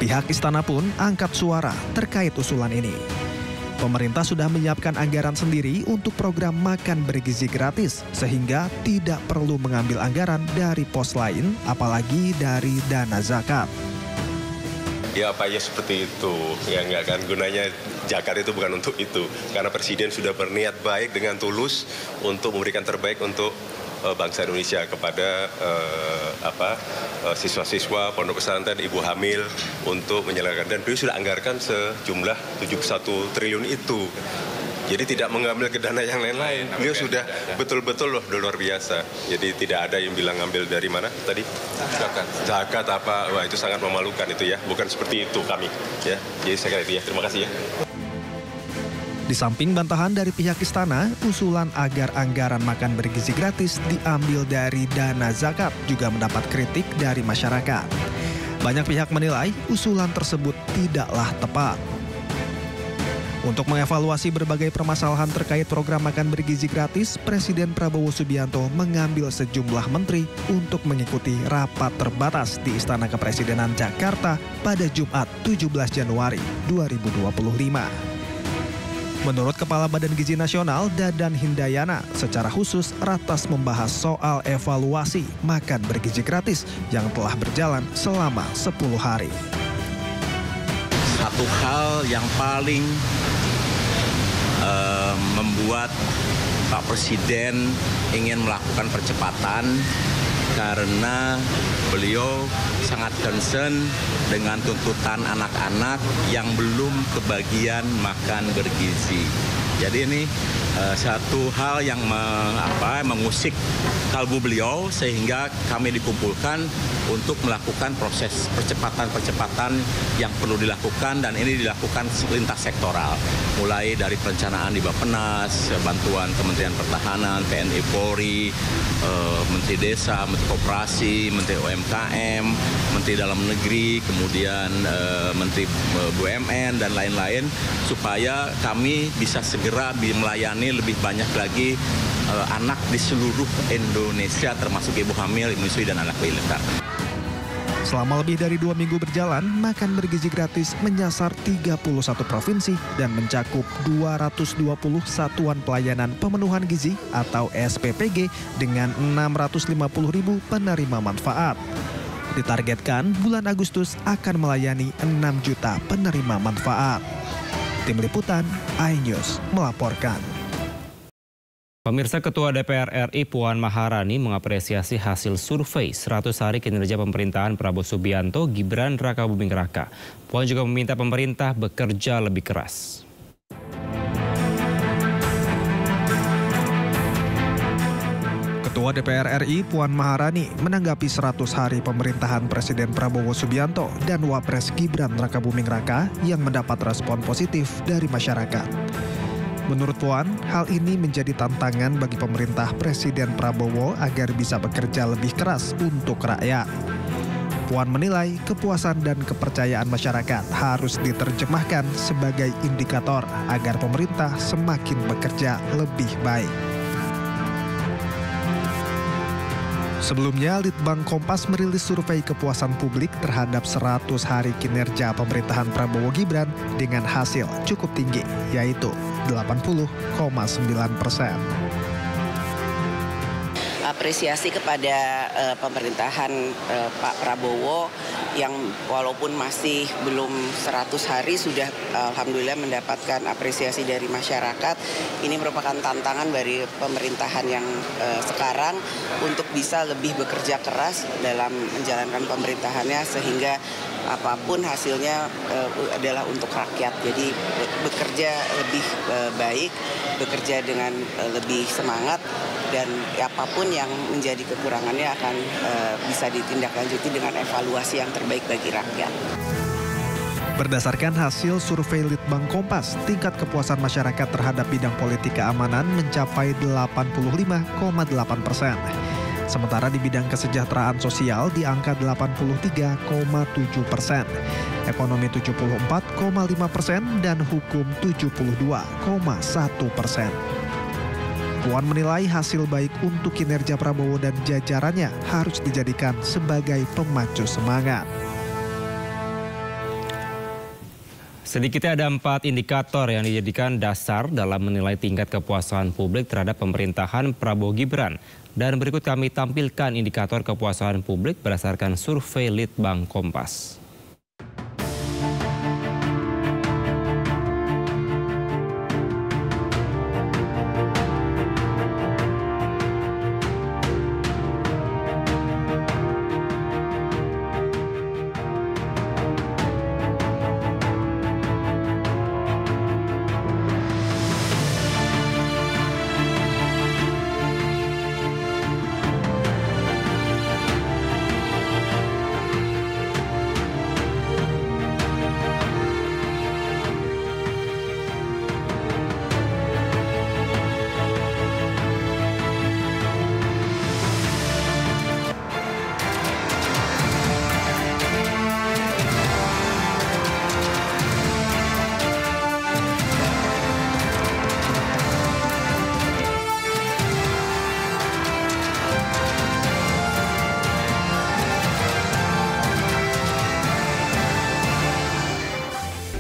Pihak istana pun angkat suara terkait usulan ini. Pemerintah sudah menyiapkan anggaran sendiri untuk program makan bergizi gratis, sehingga tidak perlu mengambil anggaran dari pos lain, apalagi dari dana zakat. Ya apa ya seperti itu, ya enggak kan, gunanya zakat itu bukan untuk itu. Karena Presiden sudah berniat baik dengan tulus untuk memberikan terbaik untuk bangsa Indonesia kepada siswa-siswa, pondok pesantren, ibu hamil untuk menyelenggarkan. Dan beliau sudah anggarkan sejumlah 71 triliun itu. Jadi tidak mengambil ke dana yang lain-lain. Beliau sudah betul-betul loh luar biasa. Jadi tidak ada yang bilang ngambil dari mana tadi? Zakat. Zakat apa? Wah itu sangat memalukan itu ya. Bukan seperti itu kami. Ya. Jadi saya kira itu ya. Terima kasih ya. Di samping bantahan dari pihak istana, usulan agar anggaran makan bergizi gratis diambil dari dana zakat juga mendapat kritik dari masyarakat. Banyak pihak menilai usulan tersebut tidaklah tepat. Untuk mengevaluasi berbagai permasalahan terkait program makan bergizi gratis, Presiden Prabowo Subianto mengambil sejumlah menteri untuk mengikuti rapat terbatas di Istana Kepresidenan Jakarta pada Jumat 17 Januari 2025. Menurut Kepala Badan Gizi Nasional Dadan Hindayana, secara khusus Ratas membahas soal evaluasi makan bergizi gratis yang telah berjalan selama 10 hari. Satu hal yang paling membuat Pak Presiden ingin melakukan percepatan karena beliau sangat concern dengan tuntutan anak-anak yang belum kebagian makan bergizi. Jadi ini satu hal yang mengusik kalbu beliau sehingga kami dikumpulkan untuk melakukan proses percepatan-percepatan yang perlu dilakukan, dan ini dilakukan lintas sektoral. Mulai dari perencanaan di Bappenas, bantuan Kementerian Pertahanan, TNI Polri, Menteri Desa, Menteri Koperasi, Menteri UMKM, Menteri Dalam Negeri, kemudian Menteri BUMN dan lain-lain, supaya kami bisa segera melayani lebih banyak lagi anak di seluruh Indonesia, termasuk ibu hamil, menyusui dan anak balita. Selama lebih dari 2 minggu berjalan, makan bergizi gratis menyasar 31 provinsi dan mencakup 220 satuan pelayanan pemenuhan gizi atau SPPG dengan 650.000 penerima manfaat. Ditargetkan bulan Agustus akan melayani 6 juta penerima manfaat. Tim Liputan, iNews melaporkan. Pemirsa, Ketua DPR RI Puan Maharani mengapresiasi hasil survei 100 hari kinerja pemerintahan Prabowo Subianto Gibran Rakabuming Raka. Puan juga meminta pemerintah bekerja lebih keras. Ketua DPR RI Puan Maharani menanggapi 100 hari pemerintahan Presiden Prabowo Subianto dan Wapres Gibran Rakabuming Raka yang mendapat respon positif dari masyarakat. Menurut Puan, hal ini menjadi tantangan bagi pemerintah Presiden Prabowo agar bisa bekerja lebih keras untuk rakyat. Puan menilai kepuasan dan kepercayaan masyarakat harus diterjemahkan sebagai indikator agar pemerintah semakin bekerja lebih baik. Sebelumnya, Litbang Kompas merilis survei kepuasan publik terhadap 100 hari kinerja pemerintahan Prabowo Gibran dengan hasil cukup tinggi, yaitu 80,9%. Apresiasi kepada pemerintahan Pak Prabowo yang walaupun masih belum 100 hari sudah alhamdulillah mendapatkan apresiasi dari masyarakat. Ini merupakan tantangan dari pemerintahan yang sekarang untuk bisa lebih bekerja keras dalam menjalankan pemerintahannya sehingga apapun hasilnya adalah untuk rakyat. Jadi bekerja lebih baik, bekerja dengan lebih semangat, dan apapun yang menjadi kekurangannya akan bisa ditindaklanjuti dengan evaluasi yang terbaik bagi rakyat. Berdasarkan hasil survei Litbang Kompas, tingkat kepuasan masyarakat terhadap bidang politik keamanan mencapai 85,8%. Sementara di bidang kesejahteraan sosial di angka 83,7%, ekonomi 74,5%, dan hukum 72,1%. Puan menilai hasil baik untuk kinerja Prabowo dan jajarannya harus dijadikan sebagai pemacu semangat. Sedikitnya ada 4 indikator yang dijadikan dasar dalam menilai tingkat kepuasan publik terhadap pemerintahan Prabowo Gibran. Dan berikut kami tampilkan indikator kepuasan publik berdasarkan survei Litbang Kompas.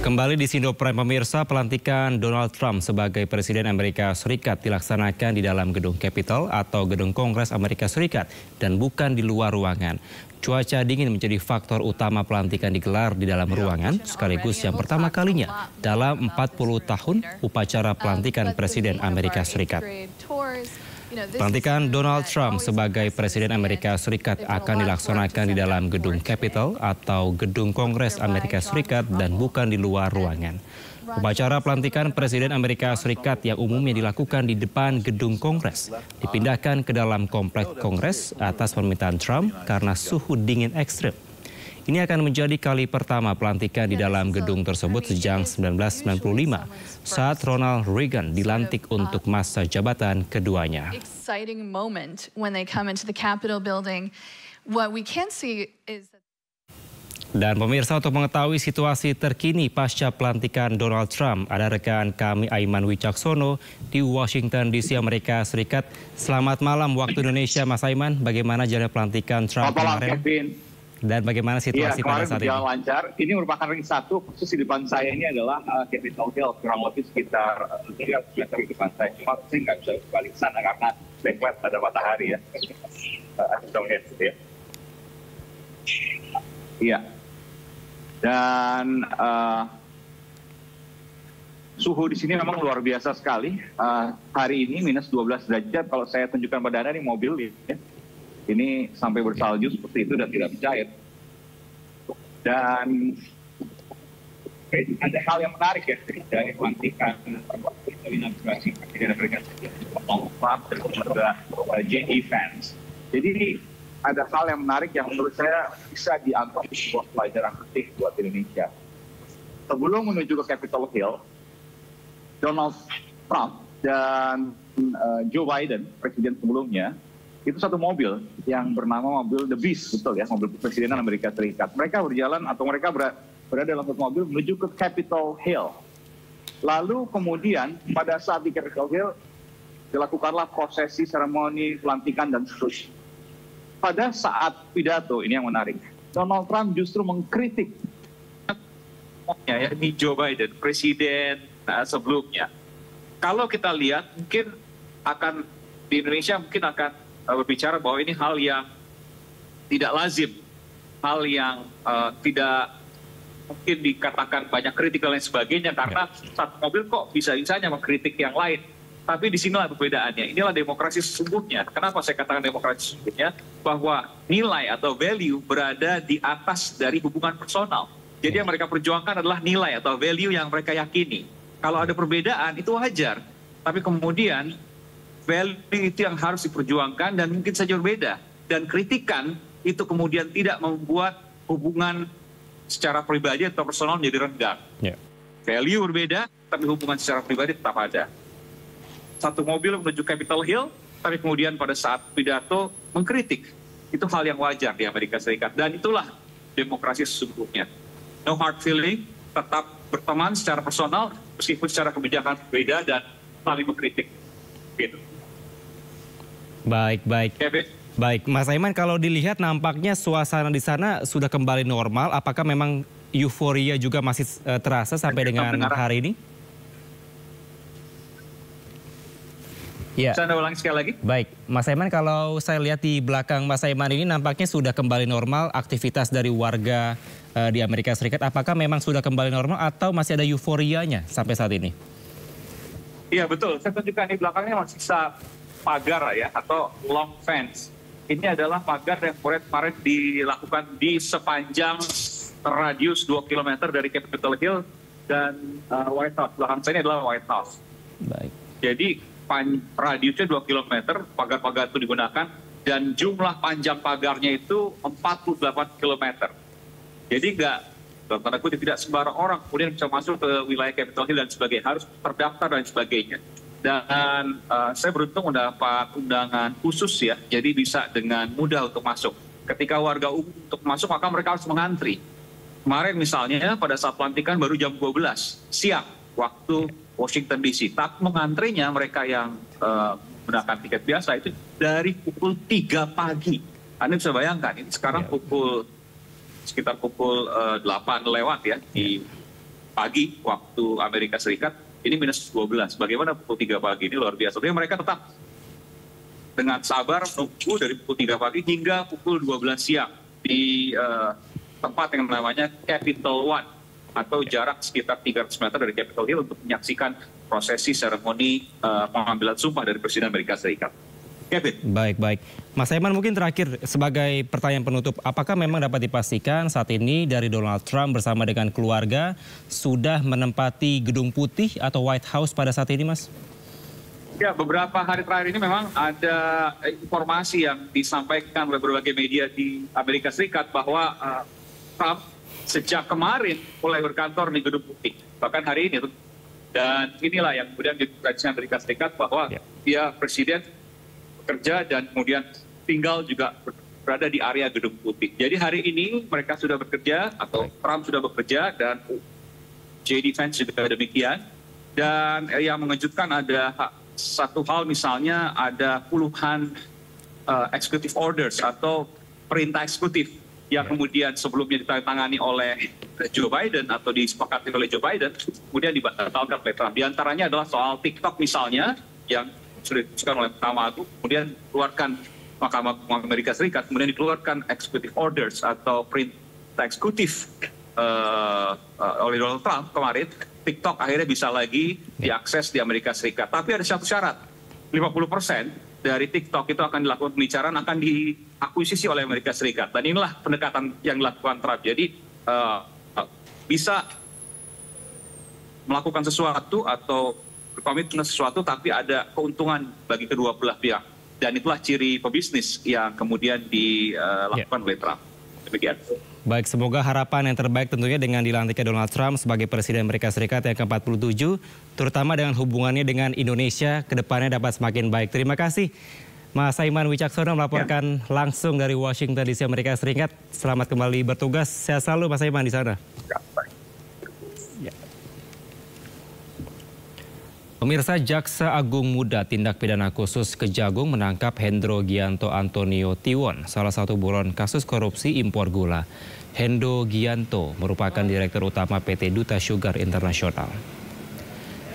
Kembali di Sindo Prime pemirsa, pelantikan Donald Trump sebagai Presiden Amerika Serikat dilaksanakan di dalam gedung Capitol atau gedung Kongres Amerika Serikat dan bukan di luar ruangan. Cuaca dingin menjadi faktor utama pelantikan digelar di dalam ruangan sekaligus yang pertama kalinya dalam 40 tahun upacara pelantikan Presiden Amerika Serikat. Pelantikan Donald Trump sebagai Presiden Amerika Serikat akan dilaksanakan di dalam gedung Capitol atau gedung Kongres Amerika Serikat dan bukan di luar ruangan. Upacara pelantikan Presiden Amerika Serikat yang umumnya dilakukan di depan gedung Kongres dipindahkan ke dalam kompleks Kongres atas permintaan Trump karena suhu dingin ekstrim. Ini akan menjadi kali pertama pelantikan di dalam gedung tersebut sejak 1995 saat Ronald Reagan dilantik untuk masa jabatan keduanya. Exciting moment when they come into the Capitol building. What we can see is Dan pemirsa, untuk mengetahui situasi terkini pasca pelantikan Donald Trump, ada rekan kami Aiman Wicaksono di Washington DC, Amerika Serikat. Selamat malam waktu Indonesia, Mas Aiman. Bagaimana jalannya pelantikan Trump kemarin? Dan bagaimana situasi pada saat ini? Berjalan lancar. Ini merupakan ring 1, khusus di depan saya ini adalah Capitol Hill, kurang lebih sekitar 300 meter di depan saya. Cuma saya nggak bisa balik ke sana karena backlight ada matahari ya. Ya. Iya. Dan suhu di sini memang luar biasa sekali. Hari ini minus 12 derajat. Kalau saya tunjukkan pada Anda di mobil, ya. Ini sampai bersalju seperti itu dan tidak mencair. Dan ada hal yang menarik ya dari pelantikan inaugurasi Presiden Amerika Serikat dan juga JD Vance. Jadi ada hal yang menarik yang menurut saya bisa diambil sebuah pelajaran penting buat Indonesia. Sebelum menuju ke Capitol Hill, Donald Trump dan Joe Biden, presiden sebelumnya, itu satu mobil yang bernama mobil The Beast, betul ya, mobil Presidenan Amerika Serikat. Mereka berjalan atau mereka berada dalam satu mobil menuju ke Capitol Hill. Lalu kemudian pada saat di Capitol Hill dilakukanlah prosesi seremoni pelantikan dan seterusnya. Pada saat pidato, ini yang menarik, Donald Trump justru mengkritik ya, ini Joe Biden, presiden sebelumnya. Kalau kita lihat, mungkin akan di Indonesia mungkin akan berbicara bahwa ini hal yang tidak lazim, hal yang tidak mungkin dikatakan banyak kritik dan lain sebagainya, karena satu mobil kok bisa-bisanya mengkritik yang lain. Tapi di sinilah perbedaannya. Inilah demokrasi sesungguhnya. Kenapa saya katakan demokrasi sesungguhnya? Bahwa nilai atau value berada di atas dari hubungan personal. Jadi yang mereka perjuangkan adalah nilai atau value yang mereka yakini. Kalau ada perbedaan itu wajar. Tapi kemudian value itu yang harus diperjuangkan dan mungkin saja berbeda. Dan kritikan itu kemudian tidak membuat hubungan secara pribadi atau personal menjadi renggang. Value berbeda, tapi hubungan secara pribadi tetap ada. Satu mobil menuju Capitol Hill, tapi kemudian pada saat pidato mengkritik. Itu hal yang wajar di Amerika Serikat. Dan itulah demokrasi sesungguhnya. No hard feeling, tetap berteman secara personal, meskipun secara kebijakan berbeda dan saling mengkritik. Gitu. Baik. Baik, Mas Aiman, kalau dilihat nampaknya suasana di sana sudah kembali normal. Apakah memang euforia juga masih terasa sampai dengan hari ini? Ya. Bisa Anda ulangi sekali lagi? Baik, Mas Aiman, kalau saya lihat di belakang Mas Aiman ini nampaknya sudah kembali normal aktivitas dari warga di Amerika Serikat. Apakah memang sudah kembali normal atau masih ada euforianya sampai saat ini? Iya betul, saya tunjukkan di belakangnya masih sisa pagar ya, atau long fence. Ini adalah pagar yang kemarin dilakukan di sepanjang radius 2 km dari Capitol Hill dan White House. Belakang saya ini adalah White House. Baik. Jadi radiusnya 2 km, pagar-pagar itu digunakan, dan jumlah panjang pagarnya itu 48 km. Jadi nggak, dalam tanda kutip, tidak sembarang orang kemudian bisa masuk ke wilayah Capitol Hill dan sebagainya, harus terdaftar dan sebagainya. Dan saya beruntung mendapat undangan khusus ya, jadi bisa dengan mudah untuk masuk. Ketika warga umum untuk masuk, maka mereka harus mengantri. Kemarin misalnya pada saat pelantikan baru jam 12 siang waktu Washington DC. Tapi mengantrinya mereka yang menggunakan tiket biasa itu dari pukul 3 pagi. Anda bisa bayangkan, ini sekarang sekitar pukul 8 lewat ya di pagi waktu Amerika Serikat. Ini minus 12. Bagaimana pukul 3 pagi ini luar biasa. Tapi mereka tetap dengan sabar menunggu dari pukul 3 pagi hingga pukul 12 siang di tempat yang namanya Capitol One, atau jarak sekitar 300 meter dari Capitol Hill untuk menyaksikan prosesi seremoni pengambilan sumpah dari Presiden Amerika Serikat. Kevin. Baik. Mas Aiman, mungkin terakhir sebagai pertanyaan penutup, apakah memang dapat dipastikan saat ini dari Donald Trump bersama dengan keluarga sudah menempati Gedung Putih atau White House pada saat ini, Mas? Ya, beberapa hari terakhir ini memang ada informasi yang disampaikan oleh berbagai media di Amerika Serikat bahwa Trump sejak kemarin mulai berkantor di Gedung Putih, bahkan hari ini. Dan inilah yang kemudian di Amerika Serikat bahwa dia presiden bekerja dan kemudian tinggal juga berada di area Gedung Putih. Jadi hari ini mereka sudah bekerja, atau Trump sudah bekerja, dan JD Vance juga demikian. Dan yang mengejutkan ada satu hal, misalnya ada puluhan executive orders atau perintah eksekutif yang kemudian sebelumnya ditandatangani oleh Joe Biden atau disepakati oleh Joe Biden, kemudian dibatalkan oleh Trump. Di antaranya adalah soal TikTok misalnya, yang sudah diputuskan oleh Mahkamah Agung, kemudian dikeluarkan Mahkamah Amerika Serikat, kemudian dikeluarkan executive orders atau perintah eksekutif oleh Donald Trump kemarin. TikTok akhirnya bisa lagi diakses di Amerika Serikat. Tapi ada satu syarat, 50% dari TikTok itu akan dilakukan pembicaraan, akan diakuisisi oleh Amerika Serikat. Dan inilah pendekatan yang dilakukan Trump. Jadi bisa melakukan sesuatu atau berkomitmen sesuatu, tapi ada keuntungan bagi kedua belah pihak. Dan itulah ciri pebisnis yang kemudian dilakukan oleh Trump. Demikian. Baik, semoga harapan yang terbaik tentunya dengan dilantiknya Donald Trump sebagai Presiden Amerika Serikat yang ke-47, terutama dengan hubungannya dengan Indonesia, ke depannya dapat semakin baik. Terima kasih Mas Aiman Wicaksono melaporkan langsung dari Washington DC, Amerika Serikat. Selamat kembali bertugas. Sehat selalu Mas Aiman di sana. Pemirsa, Jaksa Agung Muda Tindak Pidana Khusus Kejagung menangkap Hendro Gianto Antonio Tiwon, salah satu buron kasus korupsi impor gula. Hendro Gianto merupakan Direktur Utama PT Duta Sugar Internasional.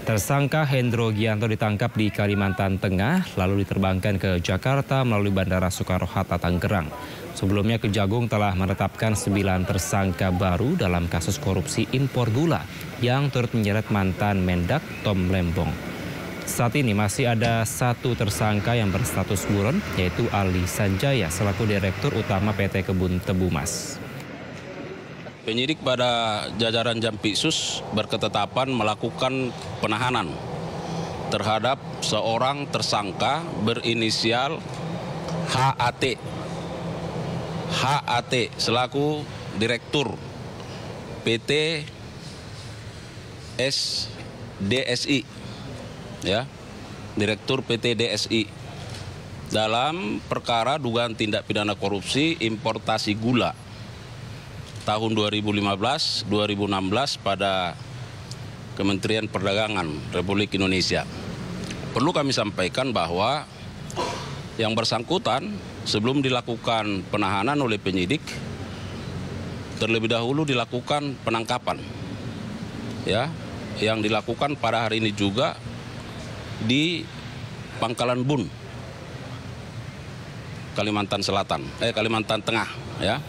Tersangka Hendro Gianto ditangkap di Kalimantan Tengah, lalu diterbangkan ke Jakarta melalui Bandara Soekarno-Hatta, Tangerang. Sebelumnya Kejagung telah menetapkan 9 tersangka baru dalam kasus korupsi impor gula yang turut menyeret mantan Mendak Tom Lembong. Saat ini masih ada 1 tersangka yang berstatus buron, yaitu Ali Sanjaya selaku Direktur Utama PT Kebun Tebu Mas. Penyidik pada jajaran Jampitsus berketetapan melakukan penahanan terhadap seorang tersangka berinisial HAT selaku Direktur PT DSI, ya, Direktur PT DSI dalam perkara dugaan tindak pidana korupsi importasi gula tahun 2015-2016 pada Kementerian Perdagangan Republik Indonesia. Perlu kami sampaikan bahwa yang bersangkutan sebelum dilakukan penahanan oleh penyidik, terlebih dahulu dilakukan penangkapan, ya, yang dilakukan pada hari ini juga di Pangkalan Bun, Kalimantan Tengah, ya.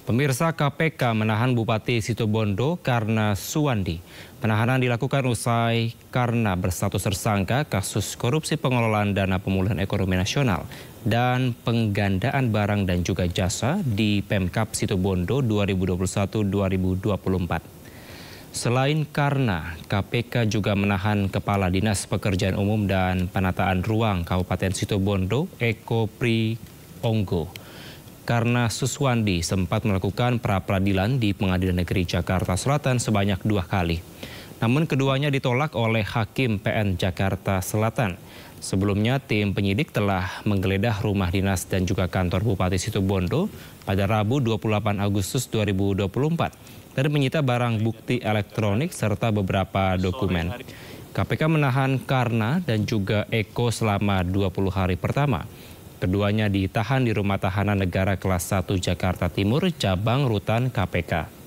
Pemirsa, KPK menahan Bupati Situbondo karena Suwandi. Penahanan dilakukan usai karena berstatus tersangka kasus korupsi pengelolaan dana pemulihan ekonomi nasional dan penggandaan barang dan juga jasa di Pemkab Situbondo 2021-2024. Selain karena KPK juga menahan Kepala Dinas Pekerjaan Umum dan Penataan Ruang Kabupaten Situbondo, Eko Prionggo, karena Suswandi sempat melakukan pra-peradilan di Pengadilan Negeri Jakarta Selatan sebanyak 2 kali. Namun keduanya ditolak oleh Hakim PN Jakarta Selatan. Sebelumnya tim penyidik telah menggeledah rumah dinas dan juga kantor Bupati Situbondo pada Rabu 28 Agustus 2024 dan menyita barang bukti elektronik serta beberapa dokumen. KPK menahan Karna dan juga Eko selama 20 hari pertama. Keduanya ditahan di Rumah Tahanan Negara Kelas 1 Jakarta Timur, cabang Rutan KPK.